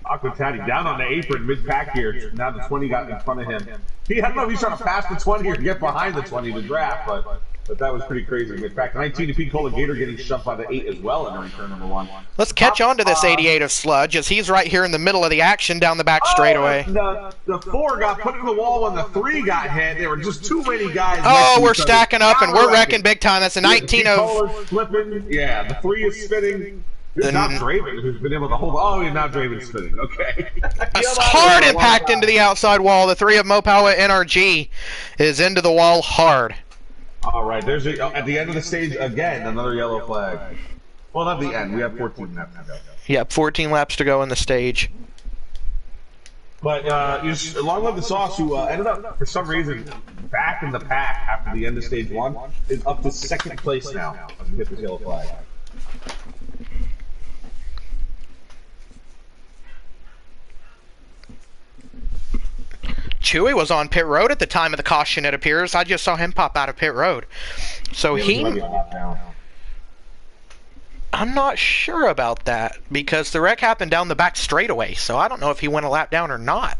Aquatati down on the apron mid-pack here. Now the 20 got in front of him. I don't know if he's trying to pass the 20 or get behind the 20 to draft, but that was pretty crazy mid-pack. 19 to Pete Cola Gator getting shoved by the 8 as well in the return number 1. Let's catch on to this 88 of Sludge, as he's right here in the middle of the action down the back straightaway. The 4 got put in the wall when the 3 got hit. There were just too many guys. Oh, we're stacking up and we're wrecking big time. That's a 19 of... Flipping. Yeah, the 3 is spinning. It's not Draven who's been able to hold. Oh, he's not Draven spinning. Okay. Hard impact into the outside wall. The 3 of Mopawa NRG is into the wall hard. All right. There's at the end of the stage again another yellow flag. Well, not the end. We have 14 laps to go. Yep, 14 laps to go in the stage. But Long Live the Sauce, who ended up for some reason back in the pack after the end of stage 1, is up to 2nd place now as we hit this yellow flag. Chewy was on pit road at the time of the caution, it appears. I just saw him pop out of pit road. So I'm not sure about that, because the wreck happened down the back straightaway, so I don't know if he went a lap down or not.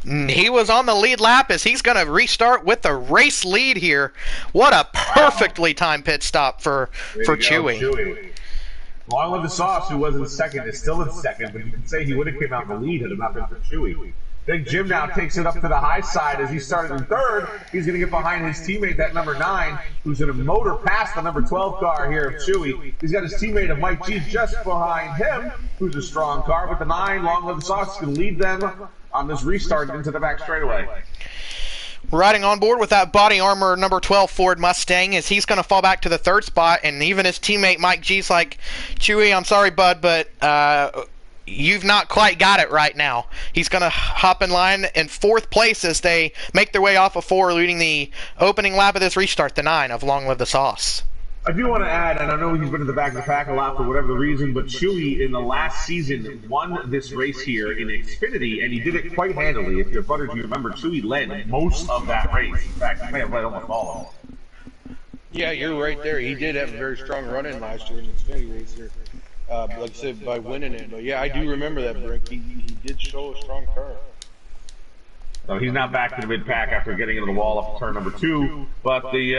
He was on the lead lap, as he's going to restart with the race lead here. What a perfectly timed pit stop for Chewy. Long Live the Sauce, who was in 2nd, is still in 2nd, but you can say he would have came out in the lead had it not been for Chewy. Big Jim now takes it up to the high side as he started in 3rd. He's going to get behind his teammate, that number 9, who's going to motor past the number 12 car here of Chewy. He's got his teammate of Mike G just behind him, who's a strong car, but the 9, Long Live the Sauce, is going to lead them on this restart into the back straightaway. Riding on board with that body armor number 12 Ford Mustang, as he's going to fall back to the 3rd spot, and even his teammate Mike G's like, Chewy, I'm sorry, bud, but you've not quite got it right now. He's going to hop in line in 4th place as they make their way off of 4, leading the opening lap of this restart, the 9 of Long Live the Sauce. I do want to add, and I know he's been in the back of the pack a lot for whatever the reason, but Chewy in the last season won this race here in Xfinity, and he did it quite handily. If you're butter, you remember, Chewy led most of that race. In fact, he may have led almost all of it. Yeah, you're right there. He did have a very strong run-in last year in the Xfinity race here. Like I said, by winning it. But yeah, I do remember that, Brick. He did show a strong car. So he's now back to the mid-pack after getting into the wall up to turn number 2. But the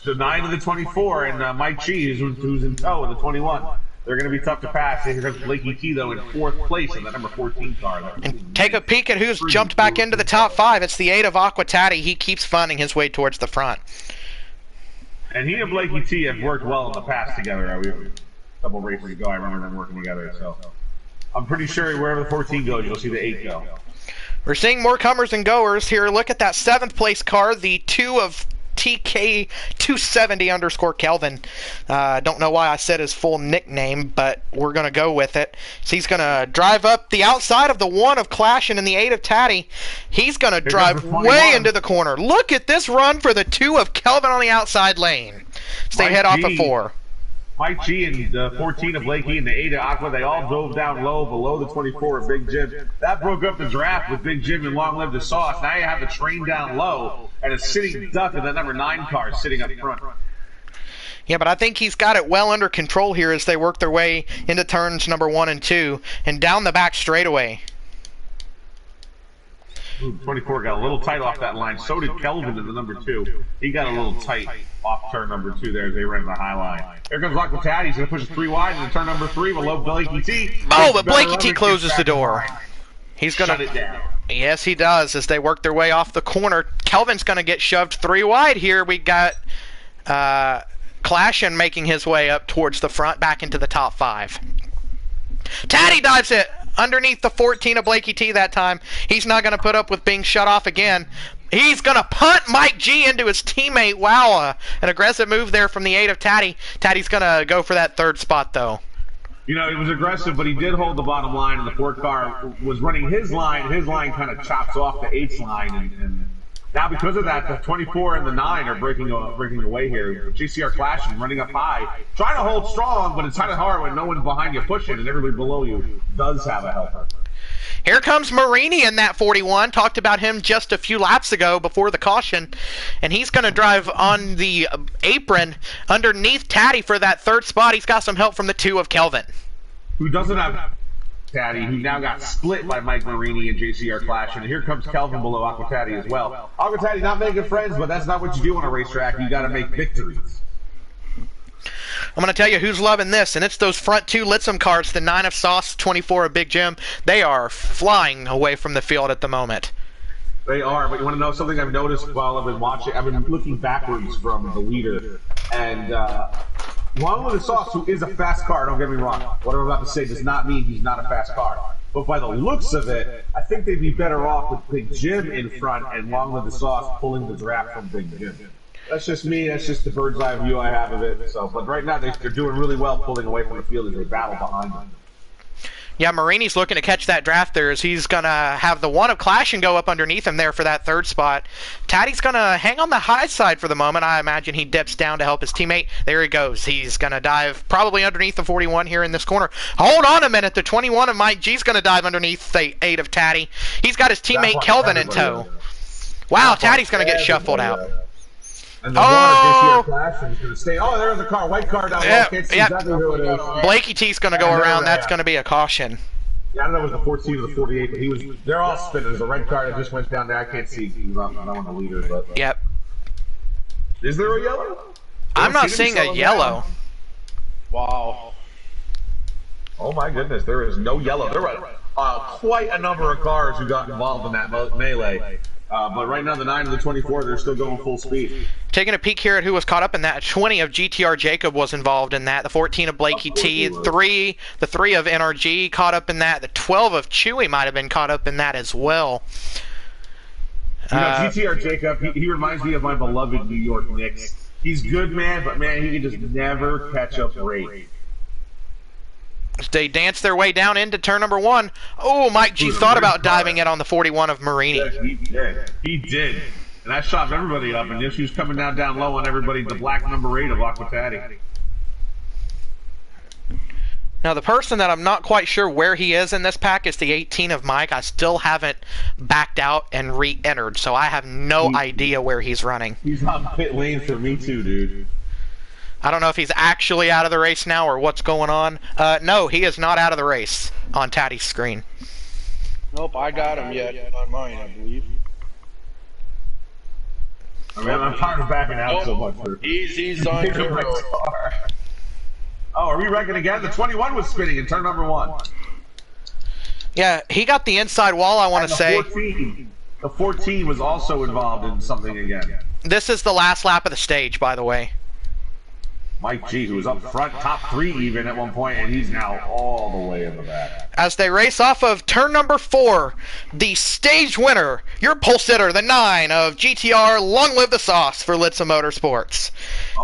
9 and the 24 and Mike G, who's in tow in the 21, they're going to be tough to pass. Here comes Blakey T, though, in 4th place in the number 14 car. And take a peek at who's jumped back into the top 5. It's the 8 of Aquatati. He keeps finding his way towards the front. And he and Blakey T have worked well in the past together. A couple races ago, I remember them working together. So I'm pretty sure wherever the 14 goes, you'll see the 8 go. We're seeing more comers and goers here. Look at that 7th place car, the 2 of TK270 underscore Kelvin. Don't know why I said his full nickname, but we're going to go with it. So he's going to drive up the outside of the 1 of Clashin and the 8 of Tatty. He's going to drive way into the corner. Look at this run for the 2 of Kelvin on the outside lane. Stay head off of 4. Mike G and the 14 of Lakey and the 8 of Aqua, they all dove down low below the 24 of Big Jim. That broke up the draft with Big Jim and Long Live the Sauce. Now you have the train down low and a sitting duck and the number 9 car sitting up front. Yeah, but I think he's got it well under control here as they work their way into turns number 1 and 2 and down the back straightaway. 24 got a little tight off that line. So did Kelvin in the number 2. He got a little tight off turn number 2 there as they ran the high line. Here comes Aquatati. He's going to push it 3 wide into turn number 3 below Blakey T. Oh, but Blakey T closes the door. He's going to shut it down. Yes, he does as they work their way off the corner. Kelvin's going to get shoved 3 wide here. We got Clashin making his way up towards the front, back into the top 5. Tatty dives it underneath the 14 of Blakey T that time. He's not going to put up with being shut off again. He's going to punt Mike G into his teammate. Wow, an aggressive move there from the 8 of Taddy. Taddy's going to go for that 3rd spot, though. You know, he was aggressive, but he did hold the bottom line, and the 4 car was running his line. His line kind of chops off the 8's line, and now because of that, the 24 and the 9 are breaking away here. GCR clashing, running up high, trying to hold strong, but it's kind of hard when no one's behind you pushing, and everybody below you does have a helper. Here comes Marini in that 41. Talked about him just a few laps ago before the caution. And he's going to drive on the apron underneath Taddy for that 3rd spot. He's got some help from the 2 of Kelvin. Who doesn't have Taddy, who now got split by Mike Marini and JCR Clash. And here comes Kelvin below Aqua Taddy as well. Aqua Taddy not making friends, but that's not what you do on a racetrack. You got to make victories. I'm going to tell you who's loving this, and it's those front 2 Litsum cars, the 9 of Sauce, 24 of Big Jim. They are flying away from the field at the moment. They are, but you want to know something I've noticed while I've been watching? I've been looking backwards from the leader, and Long with the Sauce, who is a fast car, don't get me wrong. What I'm about to say does not mean he's not a fast car. But by the looks of it, I think they'd be better off with Big Jim in front and Long with the Sauce pulling the draft from Big Jim. That's just me. That's just the bird's eye view I have of it. So, but right now they're doing really well pulling away from the field as they battle behind them. Yeah, Marini's looking to catch that draft there as he's going to have the 1 of Clash and go up underneath him there for that 3rd spot. Taddy's going to hang on the high side for the moment. I imagine he dips down to help his teammate. There he goes. He's going to dive probably underneath the 41 here in this corner. Hold on a minute. The 21 of Mike G's going to dive underneath the 8 of Taddy. He's got his teammate Kelvin in tow. Wow, Taddy's going to get shuffled out. And the water Clash is going to stay. Oh, there's a car, white car down there. Can't see exactly who it is. Blakey T's going to go around. That's going to be a caution. Yeah, I don't know if it was the 14 or the 48, but they're all spinning. There's a red car that just went down there. I can't see. He's not on the leader, but. Yep. Is there a yellow? I'm not seeing a yellow. Wow. Oh my goodness, there is no yellow. There were quite a number of cars who got involved in that melee. But right now, the 9 and the 24, they're still going full speed. Taking a peek here at who was caught up in that. 20 of GTR Jacob was involved in that. The 14 of Blakey T. The 3 of NRG caught up in that. The 12 of Chewy might have been caught up in that as well. You know, GTR Jacob, he reminds me of my beloved New York Knicks. He's good, man, but man, he can just never catch up rate. They dance their way down into turn number 1. Oh, Mike G thought about diving it on the 41 of Marini. Yeah, he did. And that shot everybody up, and she was coming down low on everybody, the black number 8 of Aqua Taddy. Now, the person that I'm not quite sure where he is in this pack is the 18 of Mike. I still haven't backed out and re-entered, so I have no idea where he's running. He's on pit lane for me too, dude. I don't know if he's actually out of the race now or what's going on. No, he is not out of the race on Taddy's screen. Nope, I got him yet on mine, I believe. I mean, I'm tired of backing out so much. He's on Cobra. Oh, are we wrecking again? The 21 was spinning in turn number 1. Yeah, he got the inside wall, I want to say. 14, the 14 was also involved in something again. This is the last lap of the stage, by the way. Mike G, who was up front, top 3 even at one point, and he's now all the way in the back. As they race off of turn number 4, the stage winner, your pole sitter, the 9 of GTR, Long Live the Sauce for Litza Motorsports.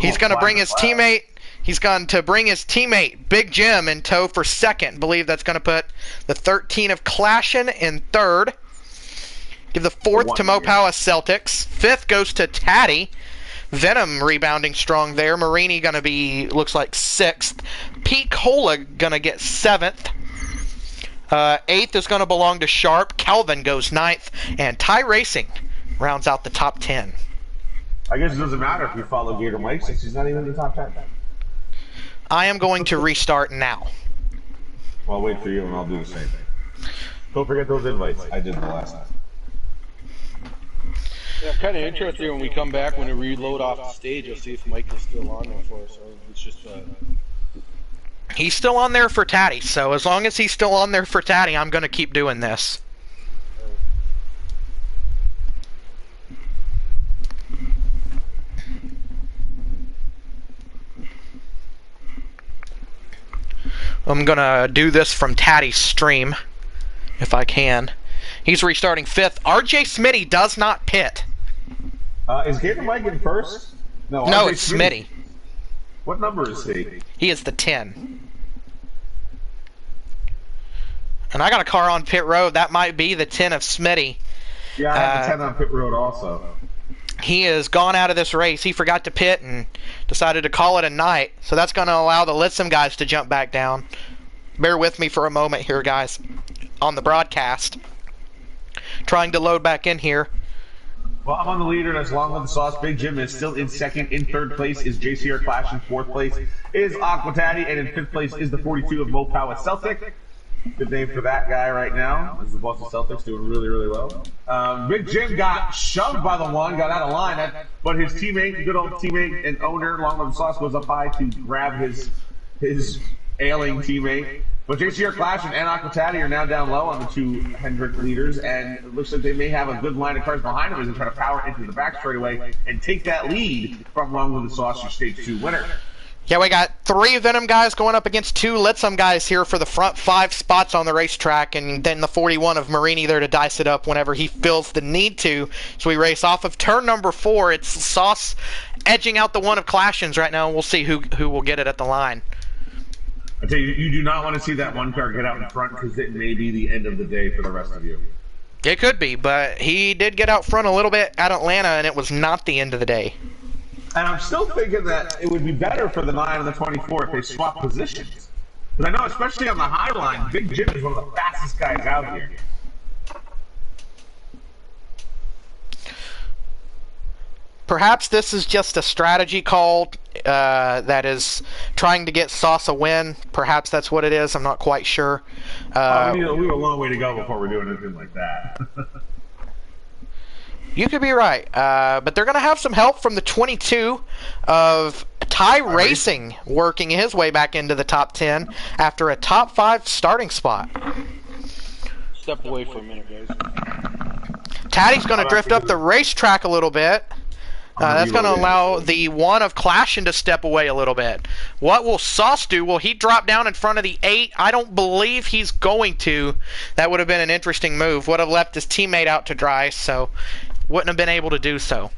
He's going to bring his teammate. He's going to bring his teammate, Big Jim, in tow for 2nd. I believe that's going to put the 13 of Clashin in 3rd. Give the 4th to Mopowa Celtics. 5th goes to Taddy. Venom rebounding strong there. Marini going to be, looks like 6th. Pete Cola going to get 7th. 8th is going to belong to Sharp. Calvin goes 9th. And Ty Racing rounds out the top 10. I guess it doesn't matter if you follow Gator Mike since he's not even in the top 10. I am going to restart now. Well, I'll wait for you and I'll do the same thing. Don't forget those invites. I did the last time. Yeah, kind of interesting when we come back, when we reload off the stage, you'll see if Mike is still on there for us. So it's just He's still on there for Taddy, so as long as he's still on there for Taddy, I'm going to keep doing this. I'm going to do this from Taddy's stream, if I can. He's restarting 5th. RJ Smitty does not pit. Is Gator Mike in first? No, RJ it's Smitty. What number is he? He is the 10. And I got a car on pit road. That might be the 10 of Smitty. Yeah, I have the 10 on pit road also. He has gone out of this race. He forgot to pit and decided to call it a night. So that's going to allow the Litsum guys to jump back down. Bear with me for a moment here, guys, on the broadcast. Trying to load back in here. Well, I'm on the leader, and as long as the Sauce Big Jim is still in second. In third place is JCR Clash. In fourth place is Aqua Tatty. And in fifth place is the 42 of Mopow Celtic. Good name for that guy right now. This is the Boston Celtics doing really, really well. Big Jim got shoved by the one, got out of line, but his teammate, good old teammate and owner, Long Live Sauce, goes up high to grab his ailing teammate. But JCR Clash and Aqua Tatty are now down low on the two Hendrick leaders, and it looks like they may have a good line of cars behind them as they try to power into the back straightaway and take that lead from Long Live Sauce, your Stage 2 winner. Yeah, we got 3 Venom guys going up against 2 Litsum guys here for the front 5 spots on the racetrack, and then the 41 of Marini there to dice it up whenever he feels the need to. So we race off of turn number 4. It's Sauce edging out the one of Clashins right now, and we'll see who will get it at the line. I tell you, you do not want to see that one car get out in front because it may be the end of the day for the rest of you. It could be, but he did get out front a little bit at Atlanta, and it was not the end of the day. And I'm still thinking that it would be better for the 9 and the 24 if they swap positions. Because I know, especially on the high line, Big Jim is one of the fastest guys out here. Perhaps this is just a strategy call that is trying to get Sauce a win. Perhaps that's what it is. I'm not quite sure. We have a long way to go before we're doing anything like that. You could be right. But they're going to have some help from the 22 of Ty Racing working his way back into the top 10 after a top 5 starting spot. Step away for a minute, guys. Taddy's going to drift up the racetrack a little bit. That's going to allow the one of Clashin to step away a little bit. What will Sauce do? Will he drop down in front of the 8? I don't believe he's going to. That would have been an interesting move. Would have left his teammate out to dry, so wouldn't have been able to do so.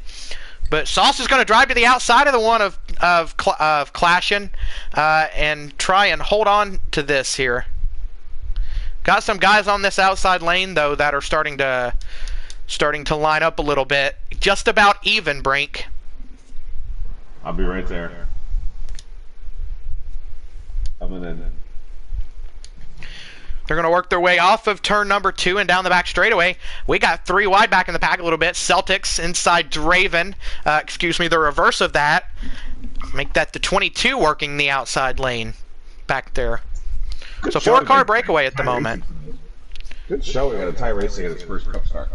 But Sauce is going to drive to the outside of the one of Clashin and try and hold on to this here. Got some guys on this outside lane, though, that are starting to line up a little bit. Just about even, Brink. I'll be right there. Coming in. They're going to work their way off of turn number 2 and down the back straightaway. We got 3 wide back in the pack a little bit. Celtics inside Draven. The reverse of that. Make that the 22 working the outside lane back there. Good so 4-car breakaway at the moment. Good showing at a Ty Racing at his first Cup start.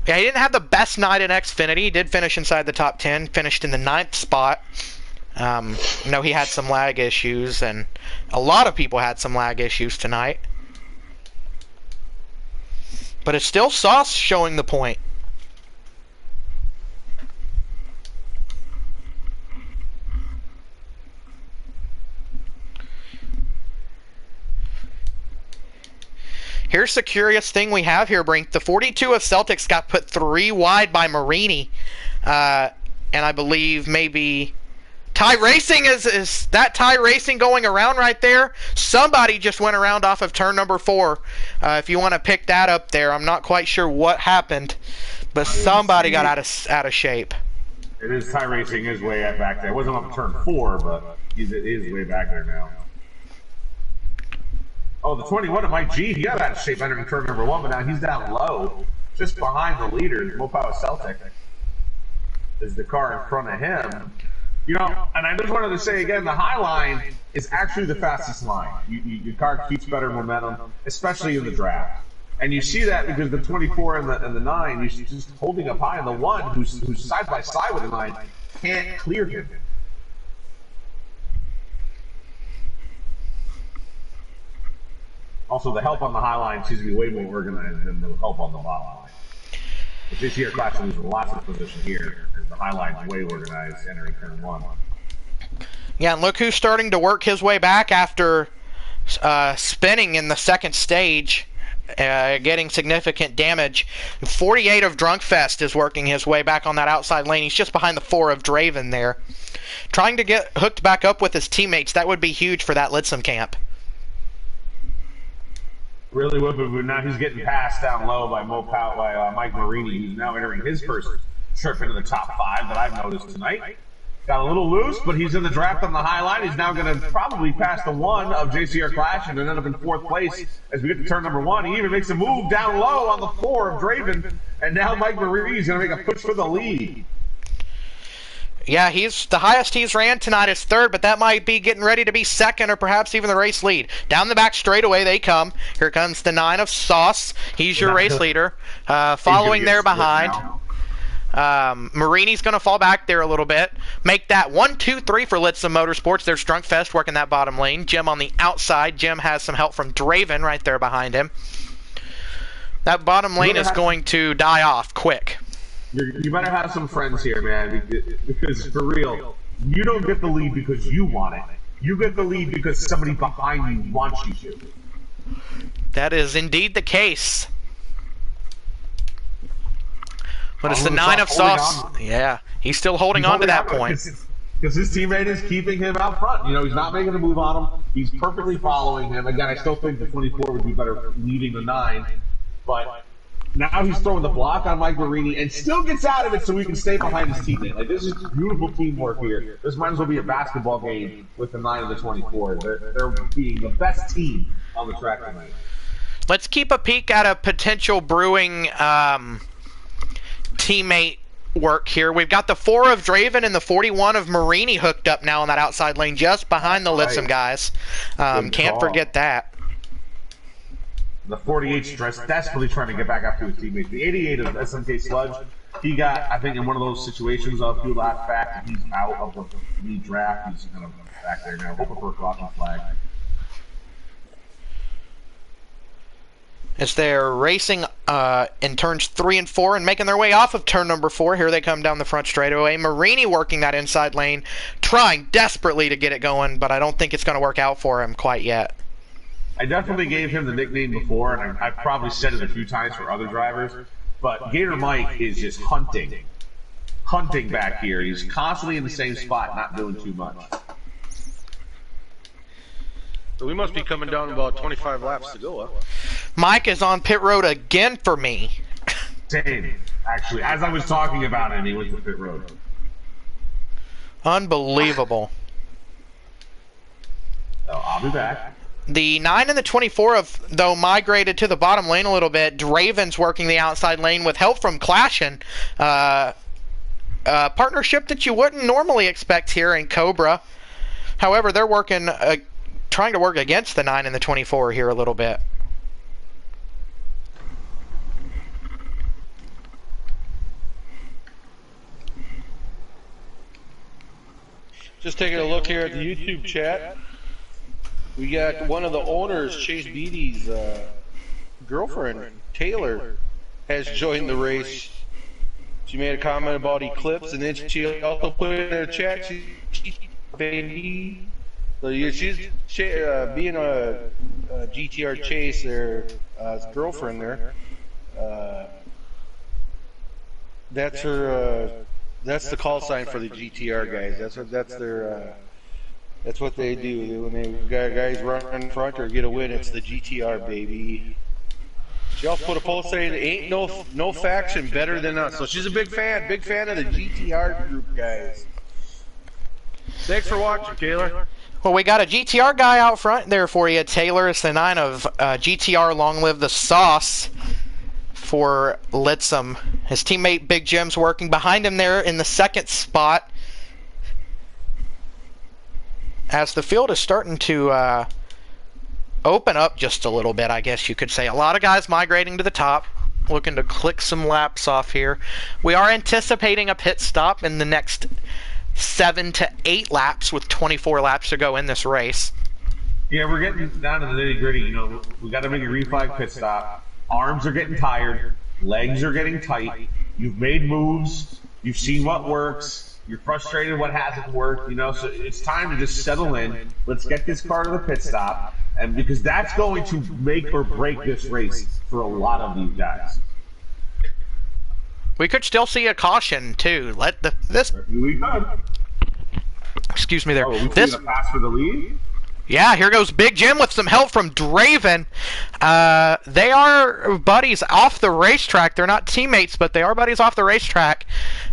Yeah, he didn't have the best night in Xfinity. He did finish inside the top 10. Finished in the 9th spot. He had some lag issues, and a lot of people had some lag issues tonight. But it's still Sauce showing the point. Here's the curious thing we have here, Brink. The 42 of Celtics got put 3 wide by Marini. And I believe maybe Ty Racing is that Ty Racing going around right there? Somebody just went around off of turn number 4. If you want to pick that up there, I'm not quite sure what happened, but somebody got out of shape. It is Ty Racing is way back there. It wasn't on turn 4, but it is way back there now. Oh, the 21 of Mike G, he got out of shape entering turn number 1, but now he's down low, just behind the leader, Mopow Celtic. Is the car in front of him. And I just wanted to say again, the high line is actually the fastest line. Your car keeps better momentum, especially in the draft. And you see that because the 24 and the 9, you're just holding up high, and the 1 who's side by side with the 9 can't clear him. Also, the help on the high line seems to be way more organized than the help on the bottom line. But this year, Clash loses lots of position here, because the high line's way organized entering turn 1. Yeah, and look who's starting to work his way back after spinning in the second stage. getting significant damage. 48 of Drunkfest is working his way back on that outside lane. He's just behind the 4 of Draven there. Trying to get hooked back up with his teammates. That would be huge for that Litzum camp. Really would, but now he's getting passed down low by Mike Marini, who's now entering his first trip into the top 5 that I've noticed tonight. Got a little loose, but he's in the draft on the high line. He's now going to probably pass the 1 of JCR Clash and end up in 4th place as we get to turn number 1. He even makes a move down low on the 4 of Draven, and now Mike Marini's going to make a push for the lead. Yeah, he's the highest he's ran tonight is 3rd, but that might be getting ready to be 2nd or perhaps even the race lead. Down the back straightaway they come. Here comes the 9 of Sauce. He's your race leader. Following there behind. Marini's going to fall back there a little bit. Make that 1, 2, 3 for Litzum Motorsports. There's Drunkfest working that bottom lane. Jim on the outside. Jim has some help from Draven right there behind him. That bottom lane is going to die off quick. You better have some friends here, man, because for real, you don't get the lead because you want it. You get the lead because somebody behind you wants you to. That is indeed the case. But it's the 9 of Sauce. Yeah, he's still holding on to that point. Because his teammate is keeping him out front. You know, he's not making a move on him. He's perfectly following him. Again, I still think the 24 would be better leading the 9. But now he's throwing the block on Mike Marini and still gets out of it so he can stay behind his teammate. Like, this is beautiful teamwork here. This might as well be a basketball game with the 9 and the 24. They're being the best team on the track tonight. Let's keep a peek at a potential brewing teammate work here. We've got the 4 of Draven and the 41 of Marini hooked up now on that outside lane just behind the Litzum guys. Can't forget that. The 48's desperately trying to get back up to his teammates. The 88 of SMK Sludge, he got, I think, in one of those situations a few laps back, and he's out of the lead draft. He's kind of back there now, hoping for a crossing flag. As they're racing in turns 3 and 4 and making their way off of turn number 4. Here they come down the front straightaway. Marini working that inside lane, trying desperately to get it going, but I don't think it's going to work out for him quite yet. I definitely gave him the nickname before, and I've probably said it a few times for other drivers, but Gator Mike is just hunting back here. He's constantly in the same spot, not doing too much. So we must be coming down about 25 laps to go, huh? Mike is on pit road again for me. Same, actually. As I was talking about him, he went to pit road. Unbelievable. So I'll be back. The 9 and the 24 though migrated to the bottom lane a little bit. Draven's working the outside lane with help from Clashin. Partnership that you wouldn't normally expect here in Cobra. However, they're working, trying to work against the 9 and the 24 here a little bit. Just taking a look here at the YouTube chat. We got one of the owners, Chase Beatty's girlfriend, Taylor, has joined the race. She made a comment about Eclipse, and then she also put in her chat, she's baby. So she's being a GTR Chase, their girlfriend there. That's her. That's the call sign for the GTR guys. That's what they do. When they guys run in front or get a win, it's the GTR, baby. She also put a post saying, "Ain't no faction better than us." So she's a big fan of the GTR group, guys. Thanks for watching, Taylor. Well, we got a GTR guy out front there for you, Taylor. It's the 9 of GTR. Long live the sauce for Litzum. His teammate Big Jim's working behind him there in the 2nd spot. As the field is starting to open up just a little bit, I guess you could say. A lot of guys migrating to the top, looking to click some laps off here. We are anticipating a pit stop in the next 7 to 8 laps with 24 laps to go in this race. Yeah, we're getting down to the nitty gritty. You know, we got to make a reflag pit stop. Arms are getting tired. Legs are getting tight. You've made moves. You've seen what works. You're frustrated what hasn't worked, you know, so it's time to just settle in. Let's get this car to the pit stop, And because that's going to make or break this race for a lot of these guys. We could still see a caution too. We could. Excuse me there. Oh, we see a pass for the lead? Yeah, here goes Big Jim with some help from Draven. They are buddies off the racetrack. They're not teammates, but they are buddies off the racetrack.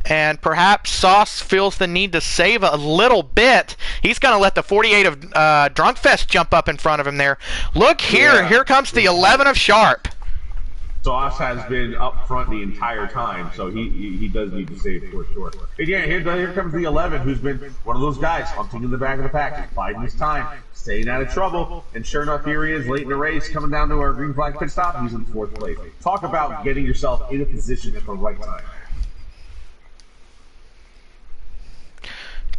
And perhaps Sauce feels the need to save a little bit. He's going to let the 48 of Drunkfest jump up in front of him there. Look here. Yeah. Here comes the 11 of Sharp. Sauce has been up front the entire time, so he does need to save for sure. And yeah, here comes the 11, who's been one of those guys hunting in the back of the pack, biding his time, staying out of trouble, and sure enough, here he is late in the race, coming down to our green flag pit stop, he's in 4th place. Talk about getting yourself in a position at the right time.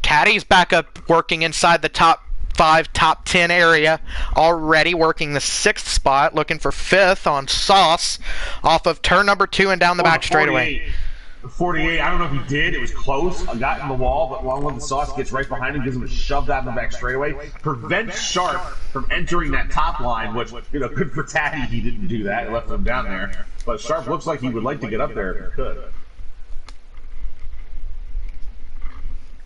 Caddy's back up working inside the top 5, top 10 area, already working the 6th spot, looking for 5th on Sauce off of turn number 2 and down the back straightaway. 48, I don't know if he did, it was close, I got in the wall, but long when the Sauce gets right behind him, gives him a shove down the back straightaway, prevents Sharp from entering that top line, which, you know, good for Taddy, he didn't do that, he left him down there, but Sharp looks like he would like to get up there if he could.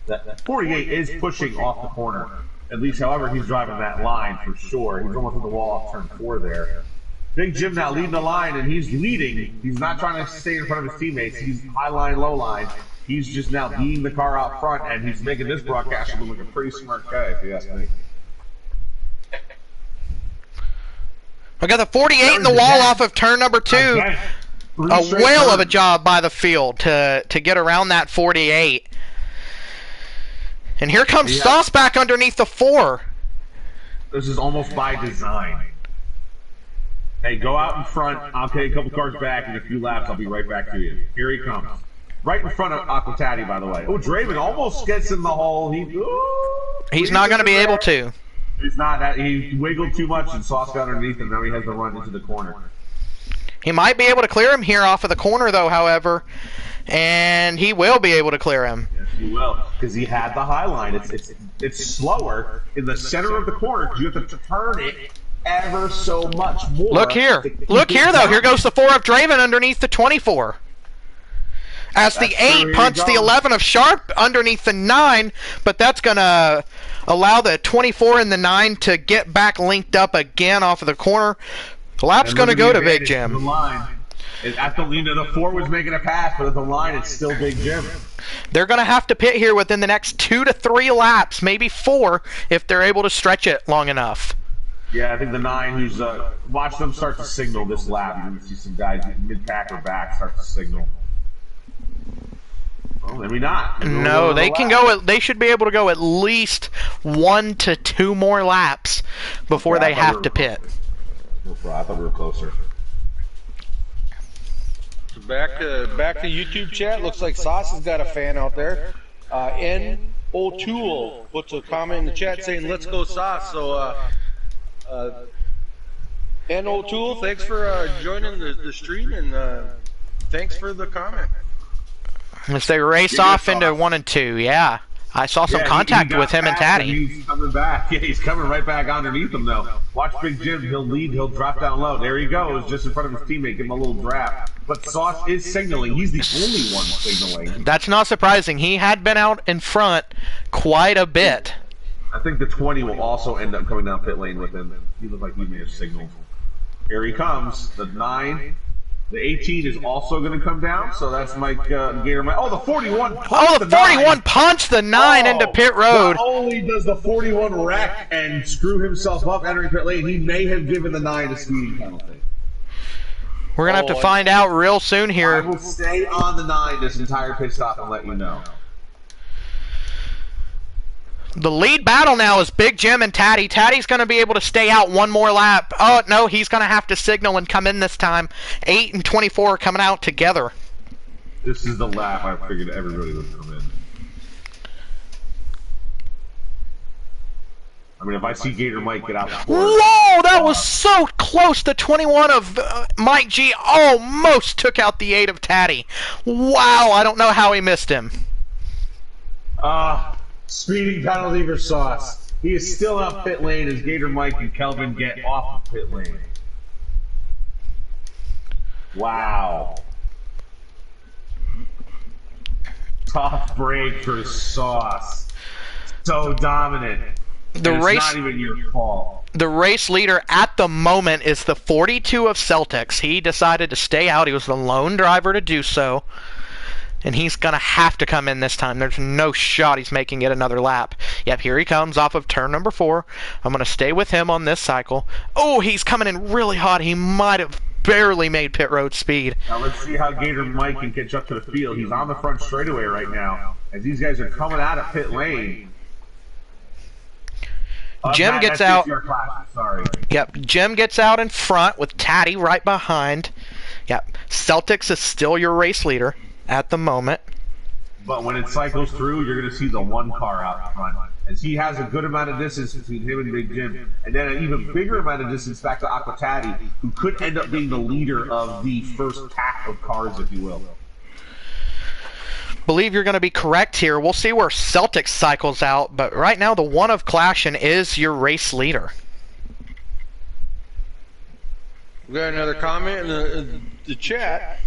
That 48 is pushing off the corner. At least, however, he's driving that line for sure. He's almost at the wall off turn 4 there. Big Jim now leading the line, and he's leading. He's not trying to stay in front of his teammates. He's high line, low line. He's just now being the car out front, and he's making this broadcaster look like a pretty smart guy, if you ask me. I got the 48 in the wall off of turn number 2. A whale of a job by the field to get around that 48. And here comes Sauce back underneath the 4. This is almost by design. Hey, go out in front. I'll take a couple cars back. In a few laps, I'll be right back to you. Here he comes. Right in front of Aquatati, by the way. Oh, Draven almost gets in the hole. He's not going to be able to. He's not. He wiggled too much, and Sauce got underneath him. Now he has to run into the corner. He might be able to clear him here off of the corner, though, however. And he will be able to clear him. Yes, he will, because he had the high line. It's slower in the center of the corner because you have to turn it ever so much more. Look here. Look here, though. Here goes the 4 of Draven underneath the 24. As the 8 punched the 11 of Sharp underneath the 9, but that's going to allow the 24 and the 9 to get back linked up again off of the corner. The lap's going to go to Big Jim. At the 4 was making a pass, but at the line, it's still Big Jim. They're going to have to pit here within the next 2 to 3 laps, maybe 4, if they're able to stretch it long enough. Yeah, I think the 9 who's watch them start to signal this lap. You're going to see some guys mid-pack or back start to signal. Well, maybe not. Maybe no, they can go. They should be able to go at least 1 to 2 more laps before they have to pit. I thought we were closer. So back to YouTube chat. Looks like Sauce has got a fan out there. N O'Toole puts a comment in the chat saying, "Let's go Sauce." So, N O'Toole, thanks for joining the stream, and thanks for the comment. As they race off into 1 and 2, yeah. I saw some contact with him and Taddy. He's coming back. Yeah, he's coming right back underneath him, though. Watch Big Jim. He'll lead. He'll drop down low. There he goes, just in front of his teammate. Give him a little draft. But Sauce is signaling. He's the only one signaling. That's not surprising. He had been out in front quite a bit. I think the 20 will also end up coming down pit lane with him. He looked like he may have signaled. Here he comes. The 9. The 18 is also going to come down, so that's Mike Gator. Oh, the 41 punched Oh, the 41 punched the 9 into pit road. Not only does the 41 wreck and screw himself up entering pit lane, he may have given the 9 a speeding penalty. We're going to have to find out real soon here. I will stay on the 9 this entire pit stop and let you know. The lead battle now is Big Jim and Taddy. Taddy's going to be able to stay out 1 more lap. Oh, no, he's going to have to signal and come in this time. 8 and 24 are coming out together. This is the lap I figured everybody would come in. I mean, if I see Gator Mike get out the course. Whoa, that was so close. The 21 of Mike G almost took out the 8 of Taddy. Wow, I don't know how he missed him. Speeding penalty for Sauce. He is still out pit lane as Gator Mike and Kelvin get off of pit lane. Wow. Tough break for Sauce. So dominant. The And race, it's not even your fault. the race leader at the moment is the 42 of Celtics. He decided to stay out. He was the lone driver to do so. And he's going to have to come in this time. There's no shot he's making it another lap. Yep, here he comes off of turn number 4. I'm going to stay with him on this cycle. Oh, he's coming in really hot. He might have barely made pit road speed. Now let's see how Gator Mike can catch up to the field. He's on the front straightaway right now. As these guys are coming out of pit lane. Jim Matt, gets that's out. your class, sorry. Yep, Jim gets out in front with Taddy right behind. Yep, Celtics is still your race leader at the moment. But when it cycles through, you're going to see the one car out front. As he has a good amount of distance between him and Big Jim. And then an even bigger amount of distance back to Aquatati, who could end up being the leader of the first pack of cars, if you will. Believe you're going to be correct here. We'll see where Celtics cycles out, but right now the one of Clashin is your race leader. We got another comment in the chat.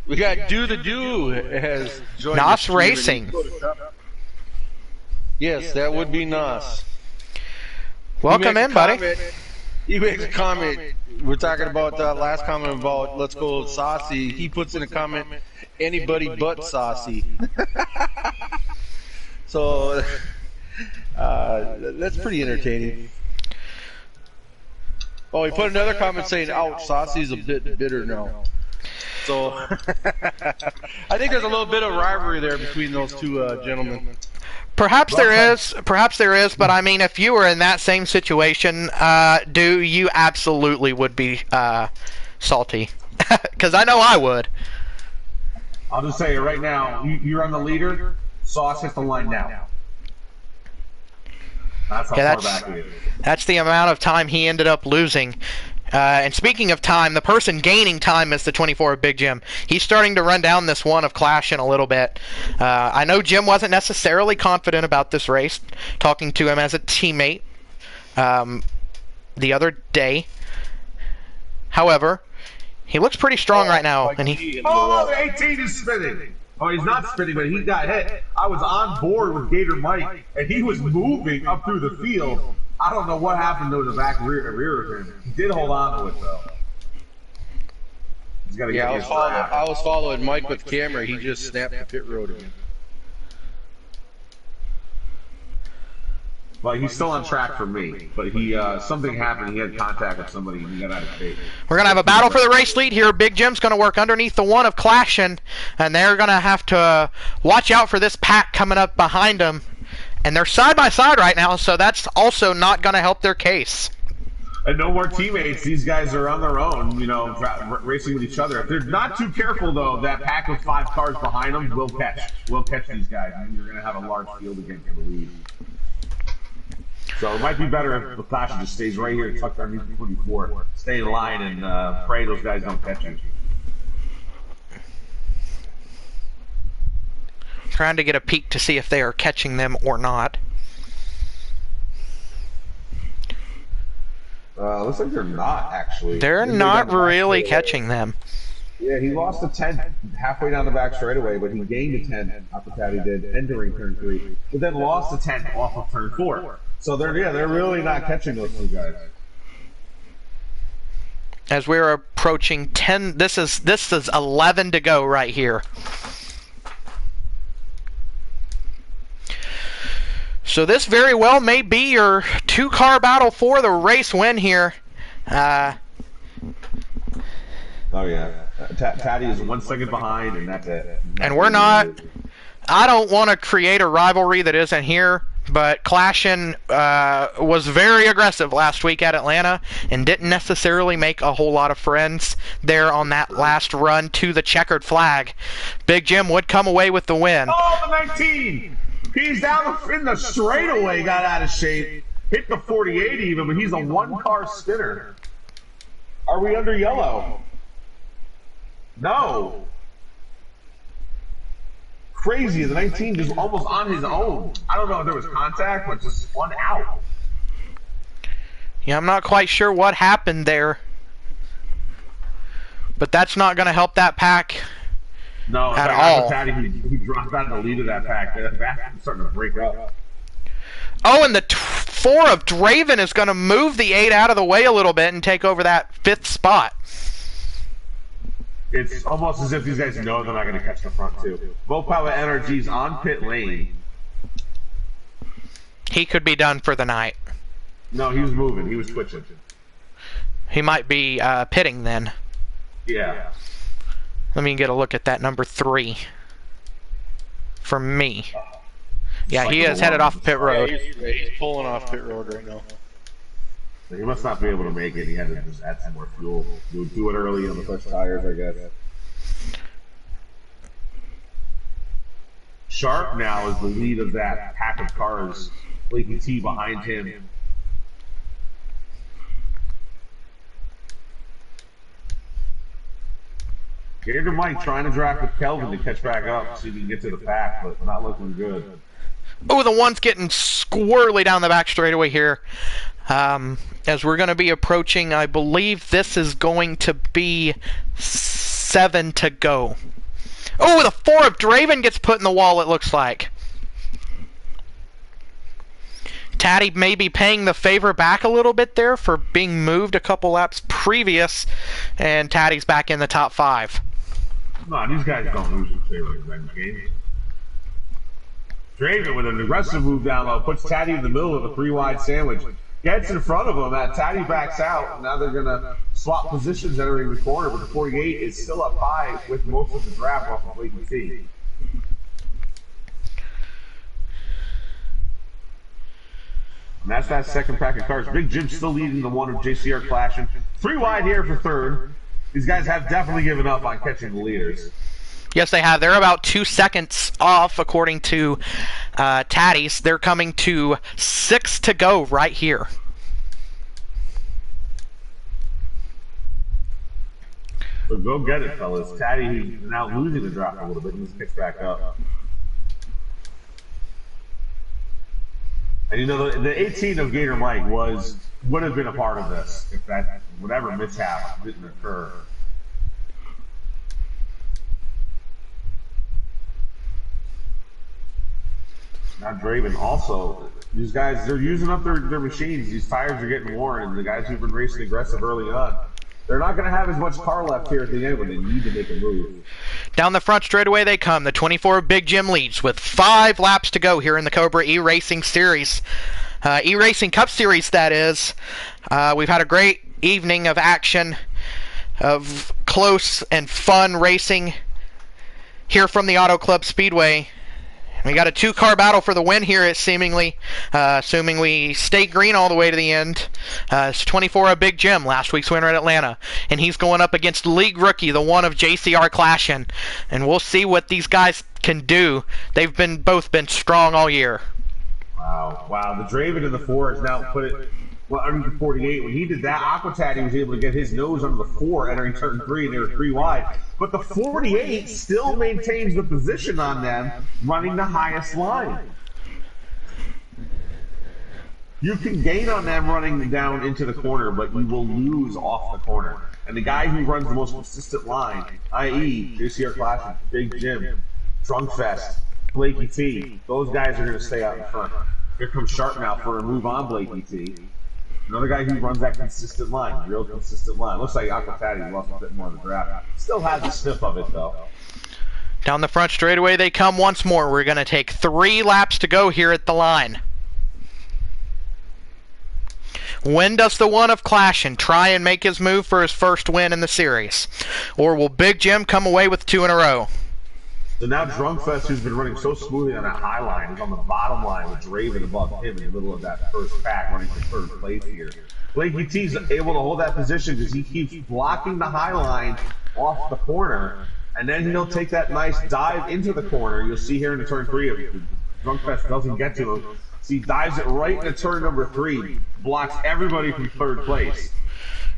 We got Do the Do has joined Nas the Racing. Yes, that would be Nas. Welcome in, buddy. He makes a comment. We're talking about that last comment about let's go saucy. He puts in a comment, anybody but saucy. So that's pretty entertaining. Oh, he put another comment saying, ouch, saucy's a bit bitter now. So I think there's a little bit of rivalry there between those two gentlemen. Perhaps there is, but I mean, if you were in that same situation, you absolutely would be salty. Because I know I would. I'll just say it right now. You're on the leader. Sauce hits the line now. That's how far back it is. That's the amount of time he ended up losing. And speaking of time, the person gaining time is the 24 of Big Jim. He's starting to run down this one of Clash in a little bit. I know Jim wasn't necessarily confident about this race, talking to him as a teammate the other day. However, he looks pretty strong right now. And the 18 is spinning. Oh, he's not spinning, but he got hit. I was on board with Gator Mike, and he was moving up through the field. I don't know what happened to the back rear of him. He did hold on to it, though. He's got to get I was following Mike with camera. He just snapped the pit road again. Well, he's still on track for me, but he something happened. He had contact with somebody, and he got out of shape. We're going to have a battle for the race lead here. Big Jim's going to work underneath the one of Clashin, and they're going to have to watch out for this pack coming up behind them. And they're side by side right now, so that's also not going to help their case. And no more teammates. These guys are on their own, you know, racing with each other. If they're not too careful, though, that pack of 5 cars behind them will catch. Will catch these guys, and you're going to have a large field again for the lead. So it might be better if the Clash just stays right here, tucked underneath the 44. Stay in line and pray those guys don't catch you. Trying to get a peek to see if they are catching them or not. Looks like they're not, actually. They're not really catching them. Yeah, he lost a 10 halfway down the back straightaway, but he gained a 10, Aquatati did, entering turn 3. But then lost a 10 off of turn 4. So they're really not catching those two guys. As we're approaching 10, this is 11 to go right here. So this very well may be your 2-car battle for the race win here. Oh yeah, Taddy is 1 second behind, and that's it. And we're not. I don't want to create a rivalry that isn't here, but Clashin was very aggressive last week at Atlanta and didn't necessarily make a whole lot of friends there on that last run to the checkered flag. Big Jim would come away with the win. Oh, the 19! He's down in the straightaway, got out of shape. Hit the 48 even, but he's a 1-car spinner. Are we under yellow? No. crazy. The 19 just almost on his own. I don't know if there was contact, but just spun out. Yeah, I'm not quite sure what happened there. But that's not going to help that pack no, at all. He dropped out of the lead of that pack. That pack is starting to break up. Oh, and the 4 of Draven is going to move the 8 out of the way a little bit and take over that 5th spot. It's almost as if these guys know they're not going to catch the front two. Power Energy's on pit lane. He could be done for the night. No, he was moving. He was twitching. He might be pitting then. Yeah. Let me get a look at that number 3. For me. Yeah, he is headed off pit road. Yeah, he's pulling off pit road right now. He must not be able to make it. He had to just add some more fuel. He'll do it early on the fresh tires, I guess. Sharp now is the lead of that pack of cars. Blakey T behind him. Gator Mike trying to draft with Kelvin to catch back up, see if he can get to the pack, but not looking good. Oh, the one's getting squirrely down the back straightaway here. As we're going to be approaching, I believe this is going to be 7 to go. Oh, the 4 of Draven gets put in the wall, it looks like. Taddy may be paying the favor back a little bit there for being moved a couple laps previous, and Taddy's back in the top 5. No, these guys don't lose in favor in that game. Draven with an aggressive move down low puts Taddy in the middle of a 3-wide sandwich. Gets in front of him. Taddy backs out. Now they're going to swap positions entering the corner, but the 48 is still up high with most of the draft off of Blakey T. And that's that second pack of cars. Big Jim still leading the one of JCR clashing. 3 wide here for third. These guys have definitely given up on catching the leaders. Yes, they have. They're about 2 seconds off, according to Taddy's. They're coming to 6 to go right here. So go get it, fellas. Taddy now losing the drop a little bit. He's picked back up. And you know, the 18 of Gator Mike would have been a part of this if that whatever mishap didn't occur. Now Draven also, these guys, they're using up their machines. These tires are getting worn, and the guys who've been racing aggressive early on, they're not going to have as much car left here at the end when they need to make a move. Down the front straightaway they come. The 24 Big Jim leads with 5 laps to go here in the Cobra E-Racing Series. E-Racing Cup Series, that is. We've had a great evening of action, of close and fun racing here from the Auto Club Speedway. We got a 2-car battle for the win here, seemingly, assuming we stay green all the way to the end. It's 24 of Big Jim, last week's winner at Atlanta. And he's going up against league rookie, the one of JCR clashing. And we'll see what these guys can do. They've both been strong all year. Wow. The Draven in the 4 has now put it under the 48. When he did that, Aquataddy was able to get his nose under the 4 entering turn 3, and they were 3 wide. But the 48 still maintains the position on them, running the highest line. You can gain on them running down into the corner, but you will lose off the corner. And the guy who runs the most consistent line, i.e. JCR Clash, Big Jim, Drunkfest, Blakey T, those guys are going to stay out in front. Here comes Sharp now for a move on Blakey T. Another guy who runs that consistent line, real consistent line. Looks like Aquataddy lost a bit more in the draft. Still has a sniff of it, though. Down the front straightaway they come once more. We're going to take 3 laps to go here at the line. When does the one of Clashin try and make his move for his first win in the series? Or will Big Jim come away with 2 in a row? So now Drunkfest, who's been running so smoothly on that high line, is on the bottom line with Draven above him in the middle of that first pack, running for 3rd place here. Blakey T's able to hold that position because he keeps blocking the high line off the corner, and then he'll take that nice dive into the corner. You'll see here in the turn 3, if Drunkfest doesn't get to him, so he dives it right into turn number 3, blocks everybody from 3rd place.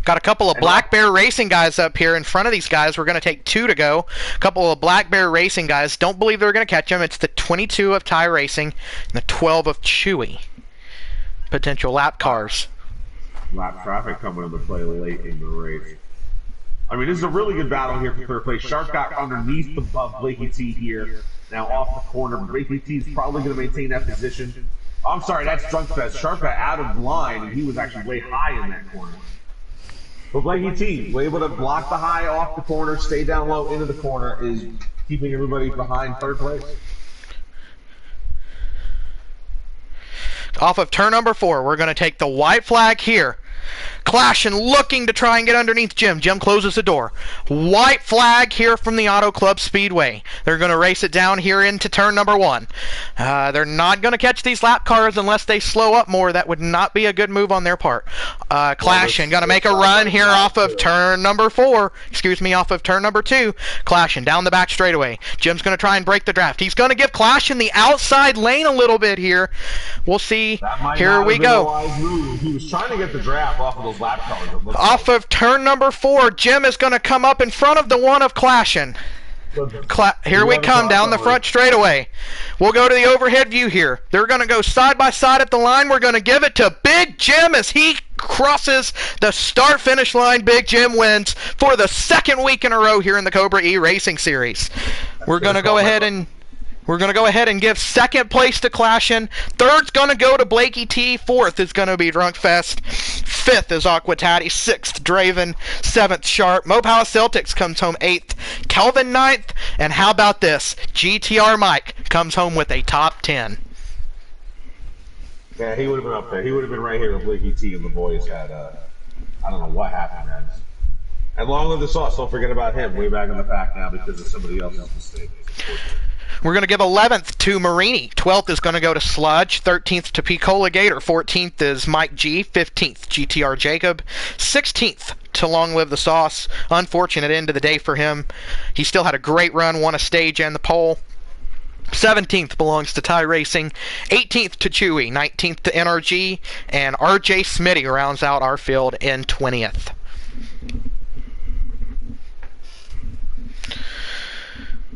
Got a couple of Black Bear Racing guys up here in front of these guys. We're going to take 2 to go. A couple of Black Bear Racing guys. Don't believe they're going to catch them. It's the 22 of Ty Racing and the 12 of Chewy. Potential lap cars. Lap traffic coming into play late in the race. I mean, this is a really good battle here for third place. Sharp got underneath the Blakey T here. Now off the corner. Blakey T is probably going to maintain that position. I'm sorry, that's Drunkfest. Sharp got out of line, and he was actually way high in that corner. But Blakey T, was able to block the high off the corner, stay down low into the corner, is keeping everybody behind third place. Off of turn number 4, we're going to take the white flag here. Clash and looking to try and get underneath Jim. Jim closes the door. White flag here from the Auto Club Speedway. They're going to race it down here into turn number 1. They're not going to catch these lap cars unless they slow up more. That would not be a good move on their part. Clash and going to make a run here off of turn number 4. Excuse me, off of turn number 2. Clash and down the back straightaway. Jim's going to try and break the draft. He's going to give Clash in the outside lane a little bit here. We'll see. Here we go. He was trying to get the draft off of those lap cars. Off of turn number 4, Jim is going to come up in front of the one of Clashin'. Here we come down the front straightaway. We'll go to the overhead view here. They're going to go side by side at the line. We're going to give it to Big Jim as he crosses the start-finish line. Big Jim wins for the 2nd week in a row here in the Cobra E Racing Series. We're going to go ahead and give 2nd place to Clashin'. 3rd's going to go to Blakey T. 4th is going to be Drunkfest. 5th is Aquatati. 6th, Draven. 7th, Sharp. Mopal Celtics comes home 8th. Kelvin 9th. And how about this? GTR Mike comes home with a top 10. Yeah, he would have been up there. He would have been right here with Blakey T and the boys had, I don't know what happened, man. And long live the sauce. Don't forget about him. Way back in the pack now because of somebody else's mistake. We're going to give 11th to Marini. 12th is going to go to Sludge. 13th to Picola Gator. 14th is Mike G. 15th, GTR Jacob. 16th to Long Live the Sauce. Unfortunate end of the day for him. He still had a great run, won a stage and the pole. 17th belongs to Ty Racing. 18th to Chewy. 19th to NRG. And RJ Smitty rounds out our field in 20th.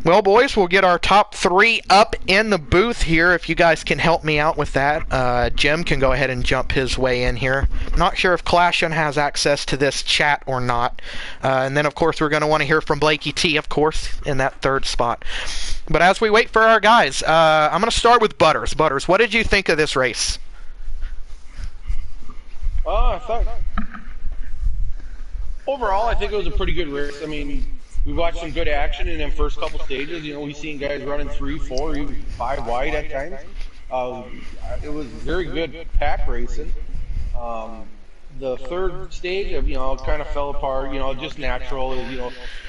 Well, boys, we'll get our top 3 up in the booth here if you guys can help me out with that. Jim can go ahead and jump his way in here. Not sure if Clashin' has access to this chat or not. And then, of course, we're going to want to hear from Blakey T, of course, in that 3rd spot. But as we wait for our guys, I'm going to start with Butters. Butters, what did you think of this race? Overall, I think it was a pretty good race. I mean, we watched some good action in them first couple stages. You know, we've seen guys running 3, 4, even 5 wide at times. It was very good pack racing. The 3rd stage, kind of fell apart. Just natural.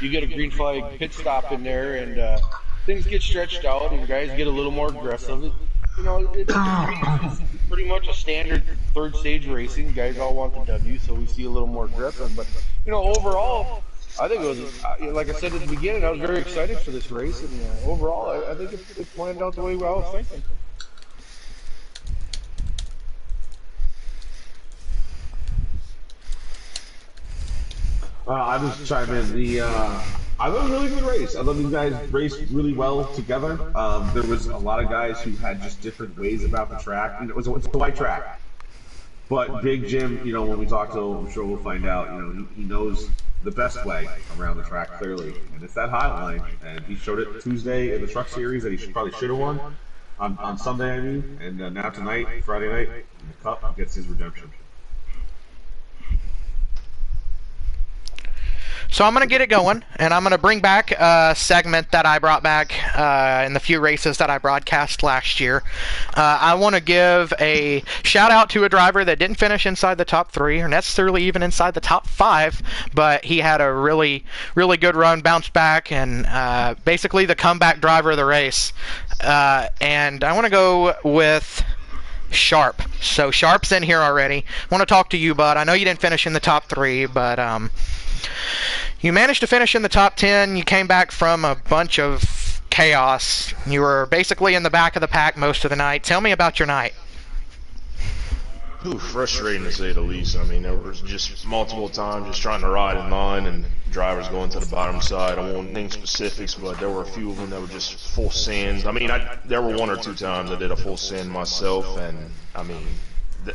You get a green flag pit stop in there, and things get stretched out, and guys get a little more aggressive. It's pretty much a standard 3rd stage racing. Guys all want the W, so we see a little more aggressive. But overall, I think it was, like I said at the beginning, I was very excited for this race, and overall, I think it planned out the way I was thinking. I'll just chime in. I thought it was a really good race. I thought these guys raced really well together. There was a lot of guys who had just different ways about the track. It's a white track. But Big Jim, when we talk to him, I'm sure we'll find out, he knows the best way around the track clearly, and it's that high line. And he showed it Tuesday in the Truck Series that he probably should have won on Sunday, I mean. And now tonight, Friday night, in the Cup, gets his redemption. So I'm going to get it going, and I'm going to bring back a segment that I brought back in the few races that I broadcast last year. I want to give a shout-out to a driver that didn't finish inside the top 3, or necessarily even inside the top 5, but he had a really, really good run, bounced back, and basically the comeback driver of the race. And I want to go with Sharp. So Sharp's in here already. I want to talk to you, bud. I know you didn't finish in the top 3, but you managed to finish in the top 10. You came back from a bunch of chaos. You were basically in the back of the pack most of the night. Tell me about your night. Frustrating to say the least. I mean, there was just multiple times just trying to ride in line and drivers going to the bottom side. I won't name specifics, but there were a few of them that were just full sends. I mean, there were one or two times I did a full send myself, and I mean,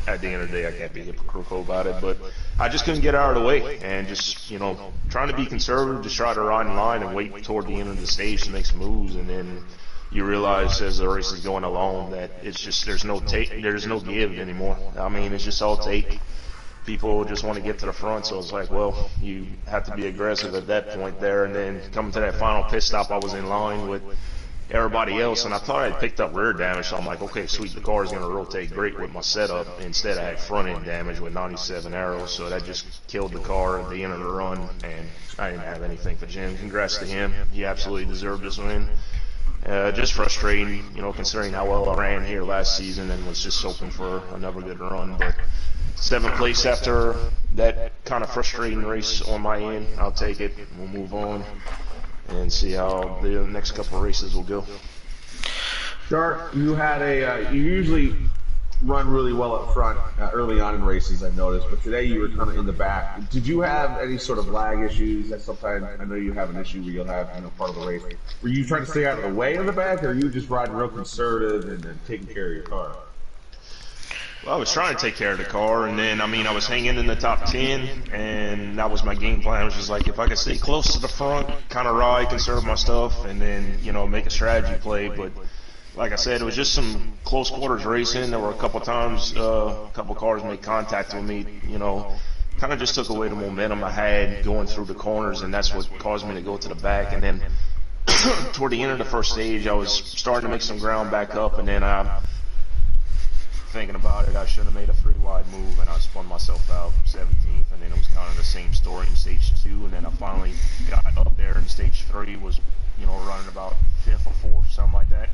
at the end of the day, I can't be hypocritical about it, but I just couldn't get out of the way, and just, you know, trying to be conservative, just try to ride in line and wait toward the end of the stage to make some moves, and then you realize as the race is going along that it's just there's no give anymore. I mean, it's just all take. People just want to get to the front, so it's like, well, you have to be aggressive at that point there, and then coming to that final pit stop, I was in line with everybody else, and I thought I'd picked up rear damage, so I'm like, okay, sweet, the car is going to rotate great with my setup. Instead, I had front end damage with 97 arrows, so that just killed the car at the end of the run, and I didn't have anything for Jim. Congrats to him. He absolutely deserved this win. Just frustrating, you know, considering how well I ran here last season and was just hoping for another good run. But 7th place after that kind of frustrating race on my end, I'll take it. We'll move on and see how the next couple of races will go. Sharp, you had you usually run really well up front early on in races, I've noticed, but today you were kind of in the back. Did you have any sort of lag issues? That sometimes I know you have an issue where you'll have, you know, part of the race. Were you trying to stay out of the way in the back, or are you just riding real conservative and taking care of your car? Well, I was trying to take care of the car, and then, I mean, I was hanging in the top 10, and that was my game plan. It was just like, if I could stay close to the front, kind of ride, conserve my stuff, and then, you know, make a strategy play. But like I said, it was just some close quarters racing. There were a couple times, a couple cars made contact with me, you know, kind of just took away the momentum I had going through the corners, and that's what caused me to go to the back. And then toward the end of the first stage, I was starting to make some ground back up, and then thinking about it, I should have made a 3-wide move, and I spun myself out 17th, and then it was kind of the same story in stage 2, and then I finally got up there in stage 3, was, you know, running about 5th or 4th, something like that.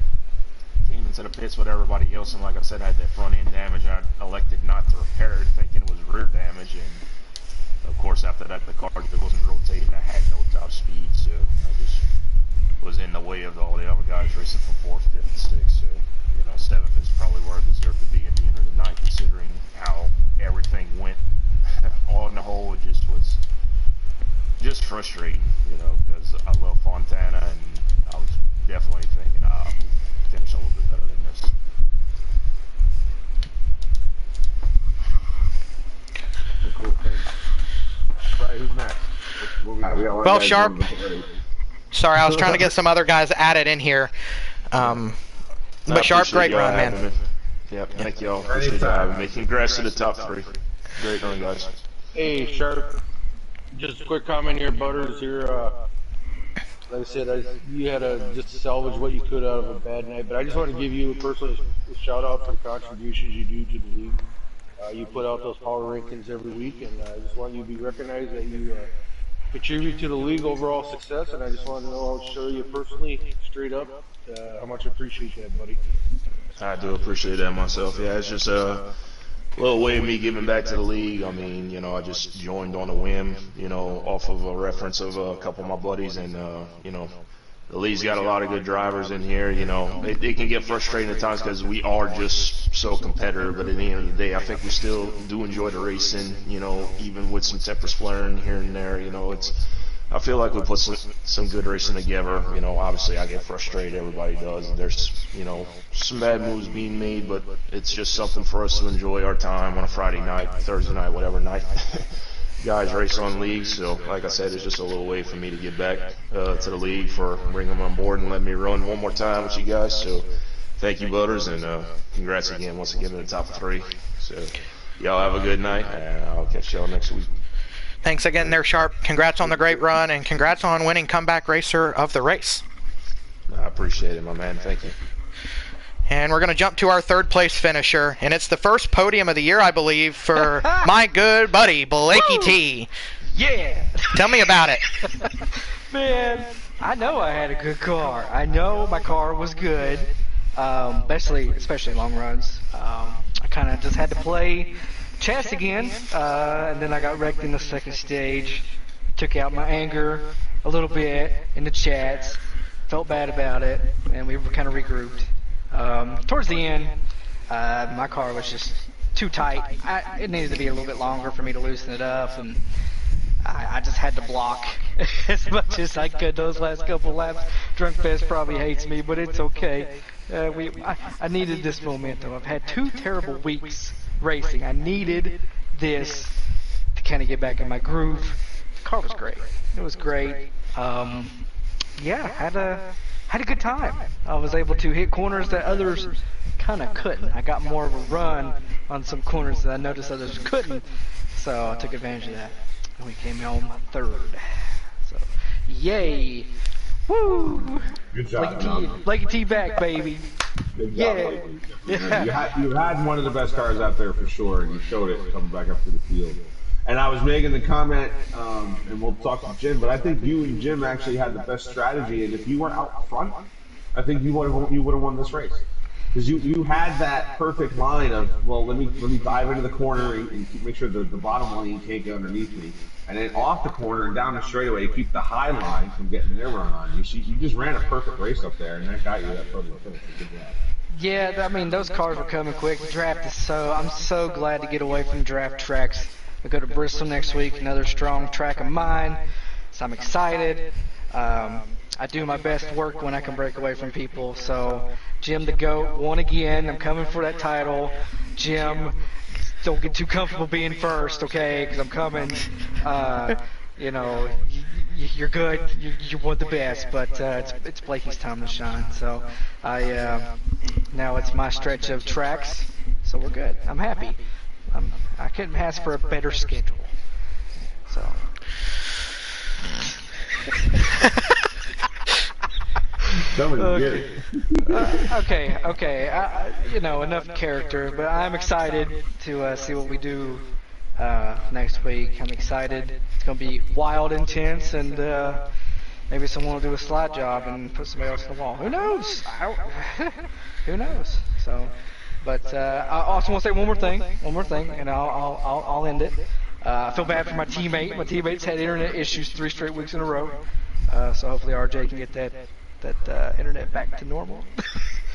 Came into the pits with everybody else, and like I said, I had that front end damage. I elected not to repair it, thinking it was rear damage, and of course after that the car wasn't rotating. I had no top speed, so I just was in the way of all the other guys racing for 4th, 5th, and 6th. So, you know, 7th is probably where I deserve to be at the end of the night, considering how everything went. On the whole, it just was just frustrating, you know, because I love Fontana, and I was definitely thinking, finish a little bit better than this. Cool, thanks. Right, who's next? Well, Sharp. Sorry, I was trying to get some other guys added in here. But Sharp, great run, man. Yep, thank y'all. Appreciate having me. Congrats to the top 3. Great run, guys. Hey, Sharp. Just a quick comment here, Butters. Here, like I said, you had to just salvage what you could out of a bad night, but I just want to give you personally a shout out for the contributions you do to the league. You put out those power rankings every week, and I just want you to be recognized that you contribute to the league overall success, and I just want to know, I'll show you personally, straight up, how much I appreciate that, buddy. I do appreciate that myself. Yeah, it's just a little way of me giving back to the league. I mean, you know, I just joined on a whim, you know, off of a reference of a couple of my buddies, and, you know, the league's got a lot of good drivers in here. You know, it can get frustrating at times because we are just so competitive, but at the end of the day, I think we still do enjoy the racing, you know, even with some tempers flaring here and there. You know, I feel like we put some good racing together. You know, obviously I get frustrated, everybody does, and there's, you know, some bad moves being made, but it's just something for us to enjoy our time on a Friday night, Thursday night, whatever night guys race on leagues. So like I said, it's just a little way for me to get back to the league, for bringing them on board and letting me run one more time with you guys. So thank you, Butters, and congrats again, once again, to the top 3. So y'all have a good night, and I'll catch y'all next week. Thanks again there, Sharp. Congrats on the great run, and congrats on winning Comeback Racer of the race. I appreciate it, my man. Thank you. And we're going to jump to our 3rd place finisher, and it's the first podium of the year, I believe, for my good buddy, Blakey T. Yeah! Tell me about it. Man, I know I had a good car. I know my car was good, especially long runs. I kind of just had to play chess again, and then I got wrecked in the 2nd stage. Took out my anger a little bit in the chats. Felt bad about it, and we kind of regrouped. Towards the end, my car was just too tight. It needed to be a little bit longer for me to loosen it up, and I just had to block as much as I could those last couple laps. Drunk Fest probably hates me, but it's okay. I needed this momentum. I've had 2 terrible weeks racing. I needed this to kind of get back in my groove. The car was great. It was great. Yeah, had a good time. I was able to hit corners that others kind of couldn't. I got more of a run on some corners that I noticed others couldn't, so I took advantage of that. And we came home 3rd. So, yay! Woo! Good job. Blakey T back, baby. Good job, Yeah. Blake. You had one of the best cars out there for sure, and you showed it coming back up to the field. And I was making the comment, and we'll talk to Jim, but I think you and Jim actually had the best strategy. And if you were out front, I think you would have won this race, because you had that perfect line of, well, let me dive into the corner and make sure the bottom lane can't get underneath me, and then off the corner and down the straightaway to keep the high line from getting their run on you. You just ran a perfect race up there, and that got you that podium finish. Good job. Yeah, I mean, those cars were coming quick. I'm so glad to get away from draft tracks. I go to Bristol next week, another strong track of mine, so I'm excited. I do my best work when I can break away from people. So, Jim the GOAT won again. I'm coming for that title. Jim, don't get too comfortable being first, okay? Because I'm coming. You know, you're good. You're one of the best, but it's Blakey's time to shine. So, now it's my stretch of tracks. So we're good. I'm happy. I couldn't ask for a better schedule. So. Okay. You know, enough character, but I'm excited to see what we do next week. I'm excited. It's going to be wild, intense, and maybe someone will do a slide job and put somebody else in the wall. Who knows? Who knows? So. But I also want to say one more thing, and I'll end it. I feel bad for my teammate. My teammate's had internet issues 3 straight weeks in a row. So hopefully RJ can get that internet back to normal.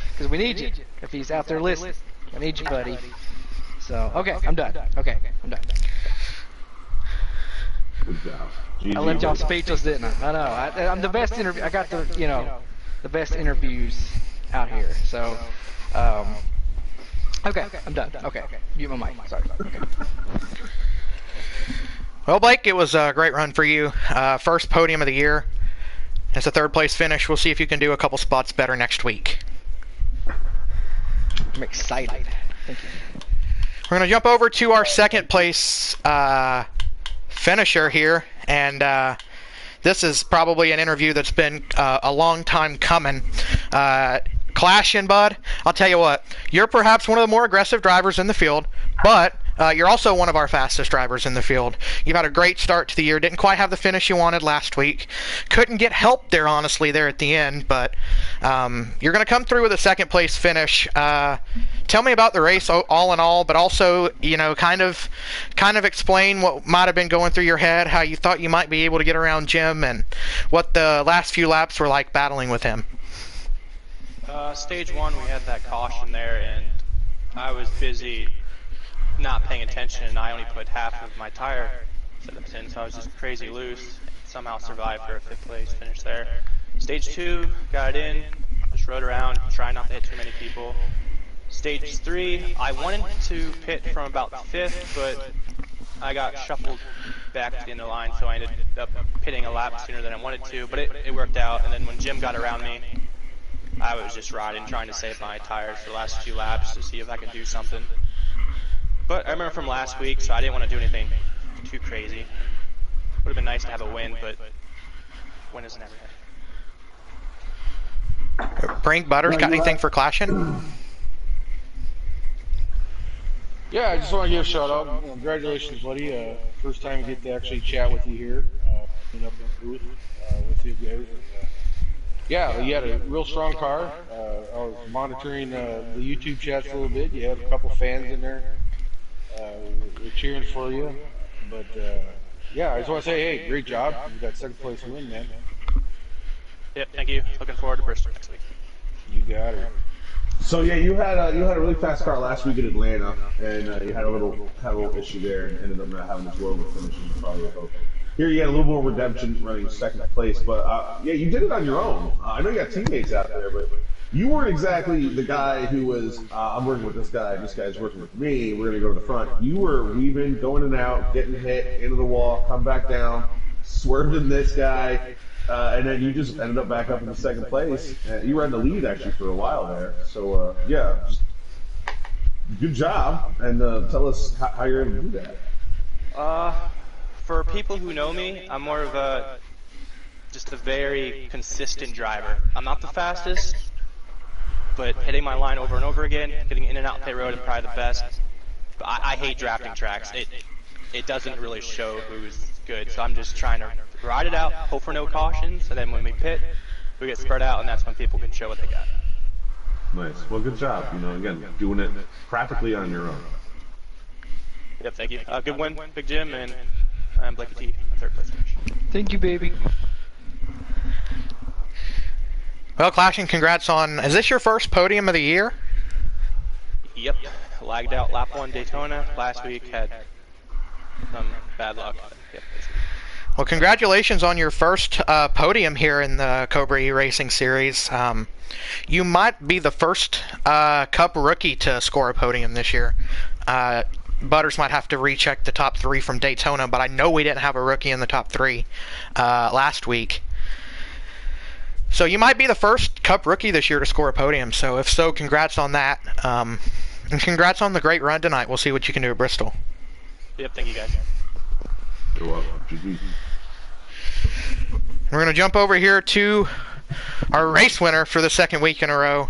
Because we need you. If he's out there listening, I need you, buddy. So, okay, I'm done. Good job. I left y'all speechless, didn't I? I know. I'm the best interview. I got the best interviews out here. So, okay, I'm done. Okay, mute my mic. Sorry. Okay. Well, Blake, it was a great run for you. First podium of the year. It's a 3rd place finish. We'll see if you can do a couple spots better next week. I'm excited. Thank you. We're going to jump over to our 2nd place finisher here, and this is probably an interview that's been a long time coming. Clashing, bud. I'll tell you what, you're perhaps one of the more aggressive drivers in the field, but you're also one of our fastest drivers in the field. You've had a great start to the year. Didn't quite have the finish you wanted last week. Couldn't get help there, honestly, there at the end, but you're going to come through with a 2nd place finish. Tell me about the race all in all, but also, kind of explain what might have been going through your head, how you thought you might be able to get around Jim, and what the last few laps were like battling with him. Stage 1, we had that caution there, and I was busy not paying attention, and I only put half of my tire setups in, so I was just crazy loose. Somehow survived for a 5th place finish there. Stage 2, got it in, just rode around, trying not to hit too many people. Stage 3, I wanted to pit from about 5th, but I got shuffled back to the end of the line, so I ended up pitting a lap sooner than I wanted to, but it worked out. And then when Jim got around me, I was just riding, trying to save my tires for the last few laps to see if I could do something. But I remember from last week, so I didn't want to do anything too crazy. Would have been nice to have a win, but win isn't everything. Brink Butters, got anything for clashing? Yeah, I just want to give a shout out. Congratulations, buddy. First time I get to actually chat with you here. Up in the booth with you guys. Yeah, you had a real strong car. I was monitoring the YouTube chats a little bit. You had a couple fans in there. We're cheering for you. But yeah, I just want to say, hey, great job. You got 2nd place win, man. Yep, thank you. Looking forward to Bristol next week. You got it. So yeah, you had a really fast car last week in Atlanta, and you had a little issue there, and ended up not having as well of a finish as you probably would hope. Here you had a little more redemption running second place, but yeah, you did it on your own. I know you got teammates out there, but you weren't exactly the guy who was, I'm working with this guy's working with me, we're going to go to the front. You were weaving, going in and out, getting hit, into the wall, come back down, swerving this guy, and then you just ended up back up in the second place. You were in the lead, actually, for a while there. So, yeah, just good job, and tell us how you're able to do that. For people who know me, I'm more of just a very consistent driver. I'm not the fastest, but hitting my line over and over again, getting in and out pit road, I'm probably the best. But I hate drafting tracks. It doesn't really show who's good, so I'm just trying to ride it out, hope for no cautions, and then when we pit, we get spread out, and that's when people can show what they got. Nice. Well, good job. Again, doing it practically on your own. Yep, thank you. Good win, Big Jim, and I'm Blakey T, third place finish. Thank you, baby. Well, Clashing, congrats on. Is this your first podium of the year? Yep. Lagged out lap 1 Daytona last week. Had some bad luck. Yep. Well, congratulations on your first podium here in the Cobra E-Racing Series. You might be the first Cup rookie to score a podium this year. Butters might have to recheck the top 3 from Daytona, but I know we didn't have a rookie in the top 3 last week. So you might be the first Cup rookie this year to score a podium. So if so, congrats on that. And congrats on the great run tonight. We'll see what you can do at Bristol. Yep, thank you guys. You're welcome. GG. We're going to jump over here to our race winner for the second week in a row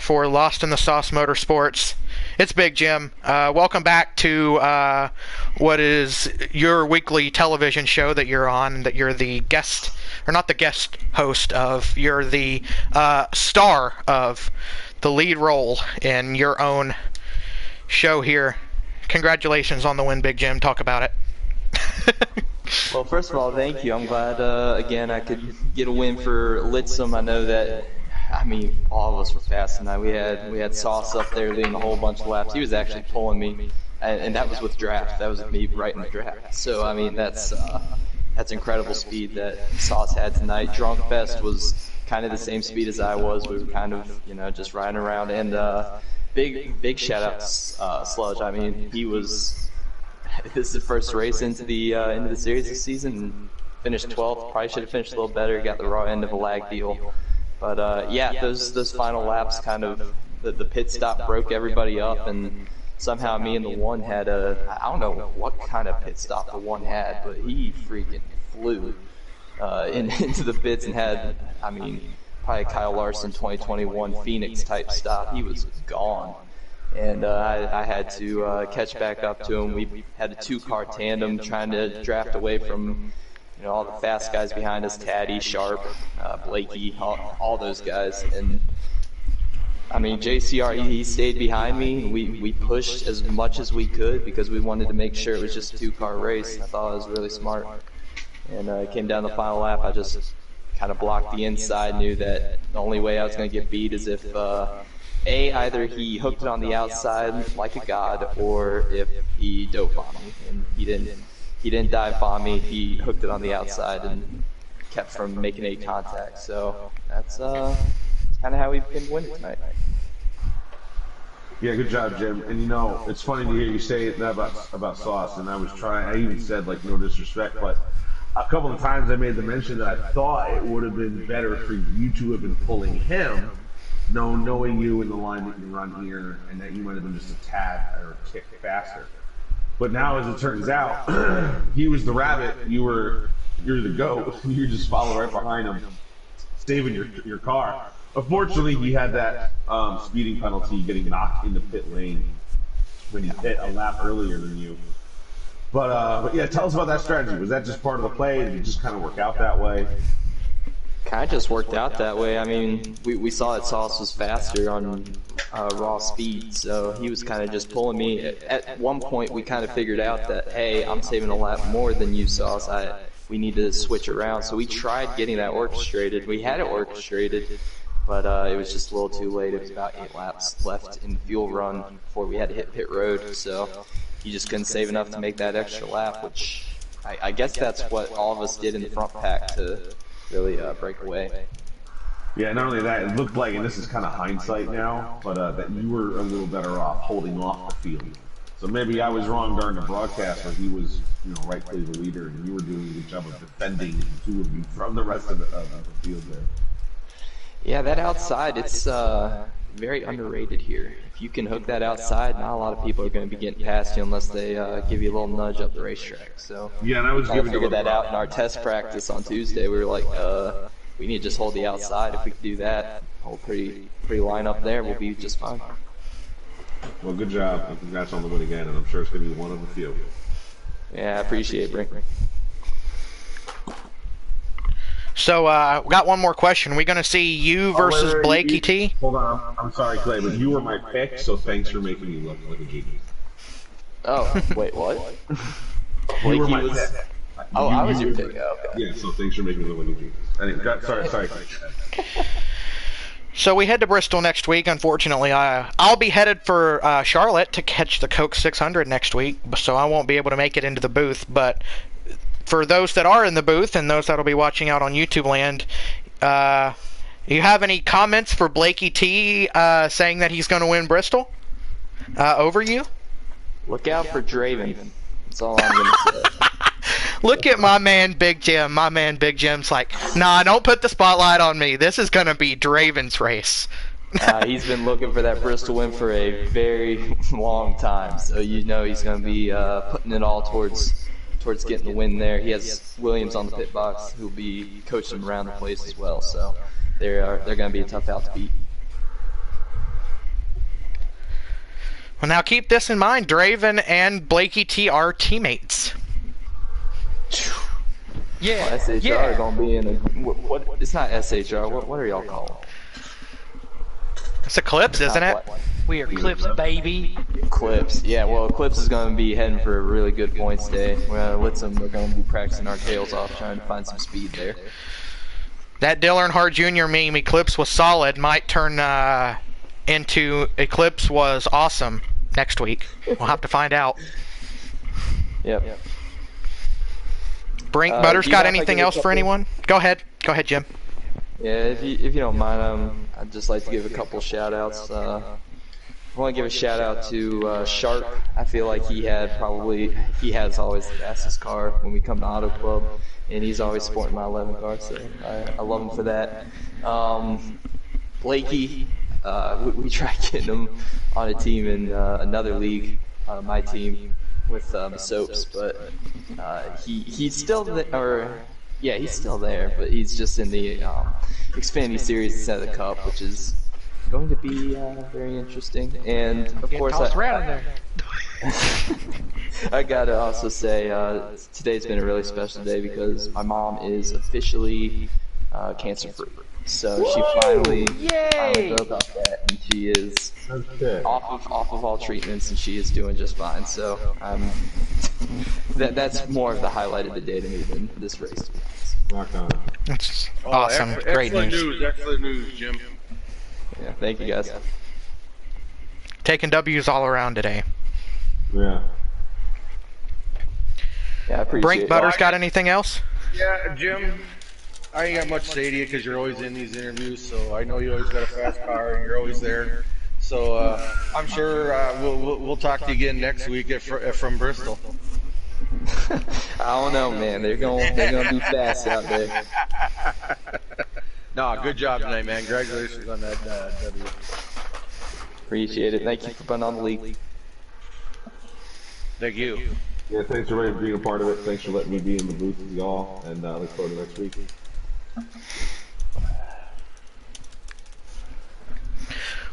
for Lost in the Sauce Motorsports. It's Big Jim. Welcome back to what is your weekly television show that you're on, that you're the guest, or not the guest host of, you're the star of, the lead role in your own show here. Congratulations on the win, Big Jim. Talk about it. Well, first of all, thank you. I'm glad, again, I could get a win for Litsum. I know that, all of us were fast tonight. We had Sauce up there leading a whole bunch of laps. He was actually pulling me, and that was with draft. That was me right in the draft. So, that's incredible speed that Sauce had tonight. Drunk Fest was kind of the same speed as I was. We were kind of, just riding around. And big shout out Sludge. He was. This is the first race into the series this season. Finished 12th. Probably should have finished a little better. Got the raw end of a lag deal. But yeah, those final laps kind of the pit stop broke everybody up, and somehow me and the one had I don't know what kind of pit stop the one had, but he freaking flew into the pits and had probably a Kyle Larson 2021 Phoenix type stop. He was gone. And I had to catch back up to him. We had a 2-car tandem trying to draft away from all the fast guys behind us, Taddy, Sharp, Blakey, all those guys. And JCR, he stayed behind me. We pushed as much as we could because we wanted to make sure it was just a 2-car race. I thought it was really smart. And it came down the final lap. I just kind of blocked the inside, knew that the only way I was going to get beat is if either he hooked it on the outside like a god, or if he dove on me. And he didn't dive bomb me. He hooked it on the outside and kept from making any contact. So that's kind of how we've been winning tonight. Yeah, good job, Jim. And it's funny to hear you say that about Sauce. And I even said, no disrespect, but a couple of times I made the mention that I thought it would have been better for you to have been pulling him, knowing you in the line that you run here, and that you might have been just a tad or a tick faster. But now, as it turns out, he was the rabbit. You're the goat. You just follow right behind him, saving your car. Unfortunately, he had that speeding penalty, getting knocked in the pit lane when he hit a lap earlier than you. But yeah, tell us about that strategy. Was that just part of the play? Did it just kind of work out that way? Kind of just worked out that way. We saw that Sauce was faster on raw speed, so he was kind of just pulling me. At one point, we kind of figured out that, hey, I'm saving a lap more than you, Sauce. We need to switch around. So we tried getting that orchestrated. We had it orchestrated, but it was just a little too late. It was about 8 laps left in the fuel run before we had to hit pit road, so he just couldn't save enough to make that extra lap, which I guess that's what all of us did in the front pack to really break away. Yeah, not only that, it looked like, and this is kind of hindsight now, but that you were a little better off holding off the field. So maybe I was wrong during the broadcast where he was, rightfully the leader, and you were doing a good job of defending the two of you from the rest of the field there. Yeah, that outside, it's very underrated here. If you can hook that outside, not a lot of people are going to be getting past you unless they give you a little nudge up the racetrack. So yeah, and I was trying to figure that out in our test practice on Tuesday. We were like, we need to just hold the outside. If we can do that, hold pretty line up there, we'll be just fine. Well, good job, and congrats on the win again, and I'm sure it's going to be one of a few. Yeah, I appreciate it, Brink. So, we got one more question. We're going to see you versus Blakey T? Hold on, I'm sorry, Clay, but you were my pick, so thanks for making me look like a genius. Oh, wait, what? You were my pick. Oh, I was your pick. Oh, okay. Yeah, so thanks for making me look like a genius. Anyway, sorry. So we head to Bristol next week. Unfortunately, I'll be headed for Charlotte to catch the Coke 600 next week, so I won't be able to make it into the booth. But for those that are in the booth and those that will be watching out on YouTube land, you have any comments for Blakey T saying that he's going to win Bristol over you? Look out for Draven. That's all I'm going to say. Look at my man Big Jim. My man Big Jim's like, nah, don't put the spotlight on me. This is going to be Draven's race. He's been looking for that Bristol win for a very long time, so he's going to be putting it all towards getting the win there. He has Williams on the pit box who'll be coaching him around the place as well, so they're going to be a tough out to beat. Well, now keep this in mind. Draven and Blakey T are teammates. Yeah. Well, SHR yeah. gonna be in a what? It's not SHR. What are y'all called? It's Eclipse, isn't it? We are Clips, baby. Eclipse. Yeah. Well, Eclipse is gonna be heading for a really good points day. We're gonna we're gonna be practicing our tails off, trying to find some speed there. That Dale Earnhardt Jr. meme, Eclipse was solid, might turn into Eclipse was awesome next week. We'll have to find out. Yep. Brink, Butters got anything else for anyone? Go ahead, Jim. Yeah, if you don't mind, I'd just like to give a couple shout outs. I want to give a shout out to Sharp. I feel like he has always the fastest car when we come to Auto Club, and he's always supporting my 11 car, so I love him for that. Blakey, we tried getting him on a team in another league, my team, with the Soaps, but he's still there, he's still there, but he's just in the Xfinity Series instead of the Cup, which is going to be very interesting. And of course, I gotta also say today's been a really special day because my mom is officially cancer free. So she finally broke off that, and she is off of all treatments, and she is doing just fine. So that's more of the highlight of the day to me than this race. Rock on. That's awesome. Great news. Excellent news, Jim. Yeah, thank you guys. Taking W's all around today. Yeah. Yeah, I appreciate Brink, it. Butters got anything else? Yeah, Jim, I ain't got much to say to you because you're always in these interviews, so I know you always got a fast car and you're always there. So I'm sure we'll talk to you again next week from Bristol. I don't know, man. They're gonna be fast out there. No, good job tonight, man. Congratulations on that W. Appreciate it. Thank you for putting on the league. Thank you. Yeah, thanks for being a part of it. Thanks for letting me be in the booth with y'all, and look forward to next week.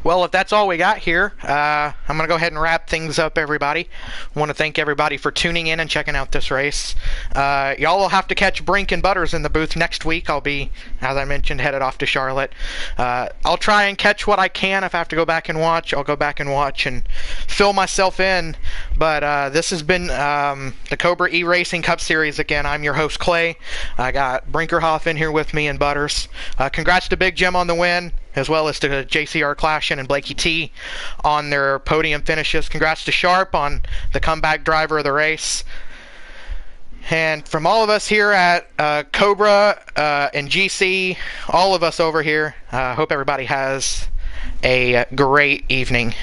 Well, if that's all we got here, I'm going to go ahead and wrap things up, everybody. I want to thank everybody for tuning in and checking out this race. Y'all will have to catch Brink and Butters in the booth next week. I'll be, as I mentioned, headed off to Charlotte. I'll try and catch what I can. If I have to go back and watch, I'll go back and watch and fill myself in. But this has been the Cobra E-Racing Cup Series again. I'm your host, Clay. I got Brinkerhoff in here with me and Butters. Congrats to Big Jim on the win. as well as to JCR Clashin and Blakey T on their podium finishes. Congrats to Sharp on the comeback driver of the race. And from all of us here at Cobra and GC, all of us over here, hope everybody has a great evening.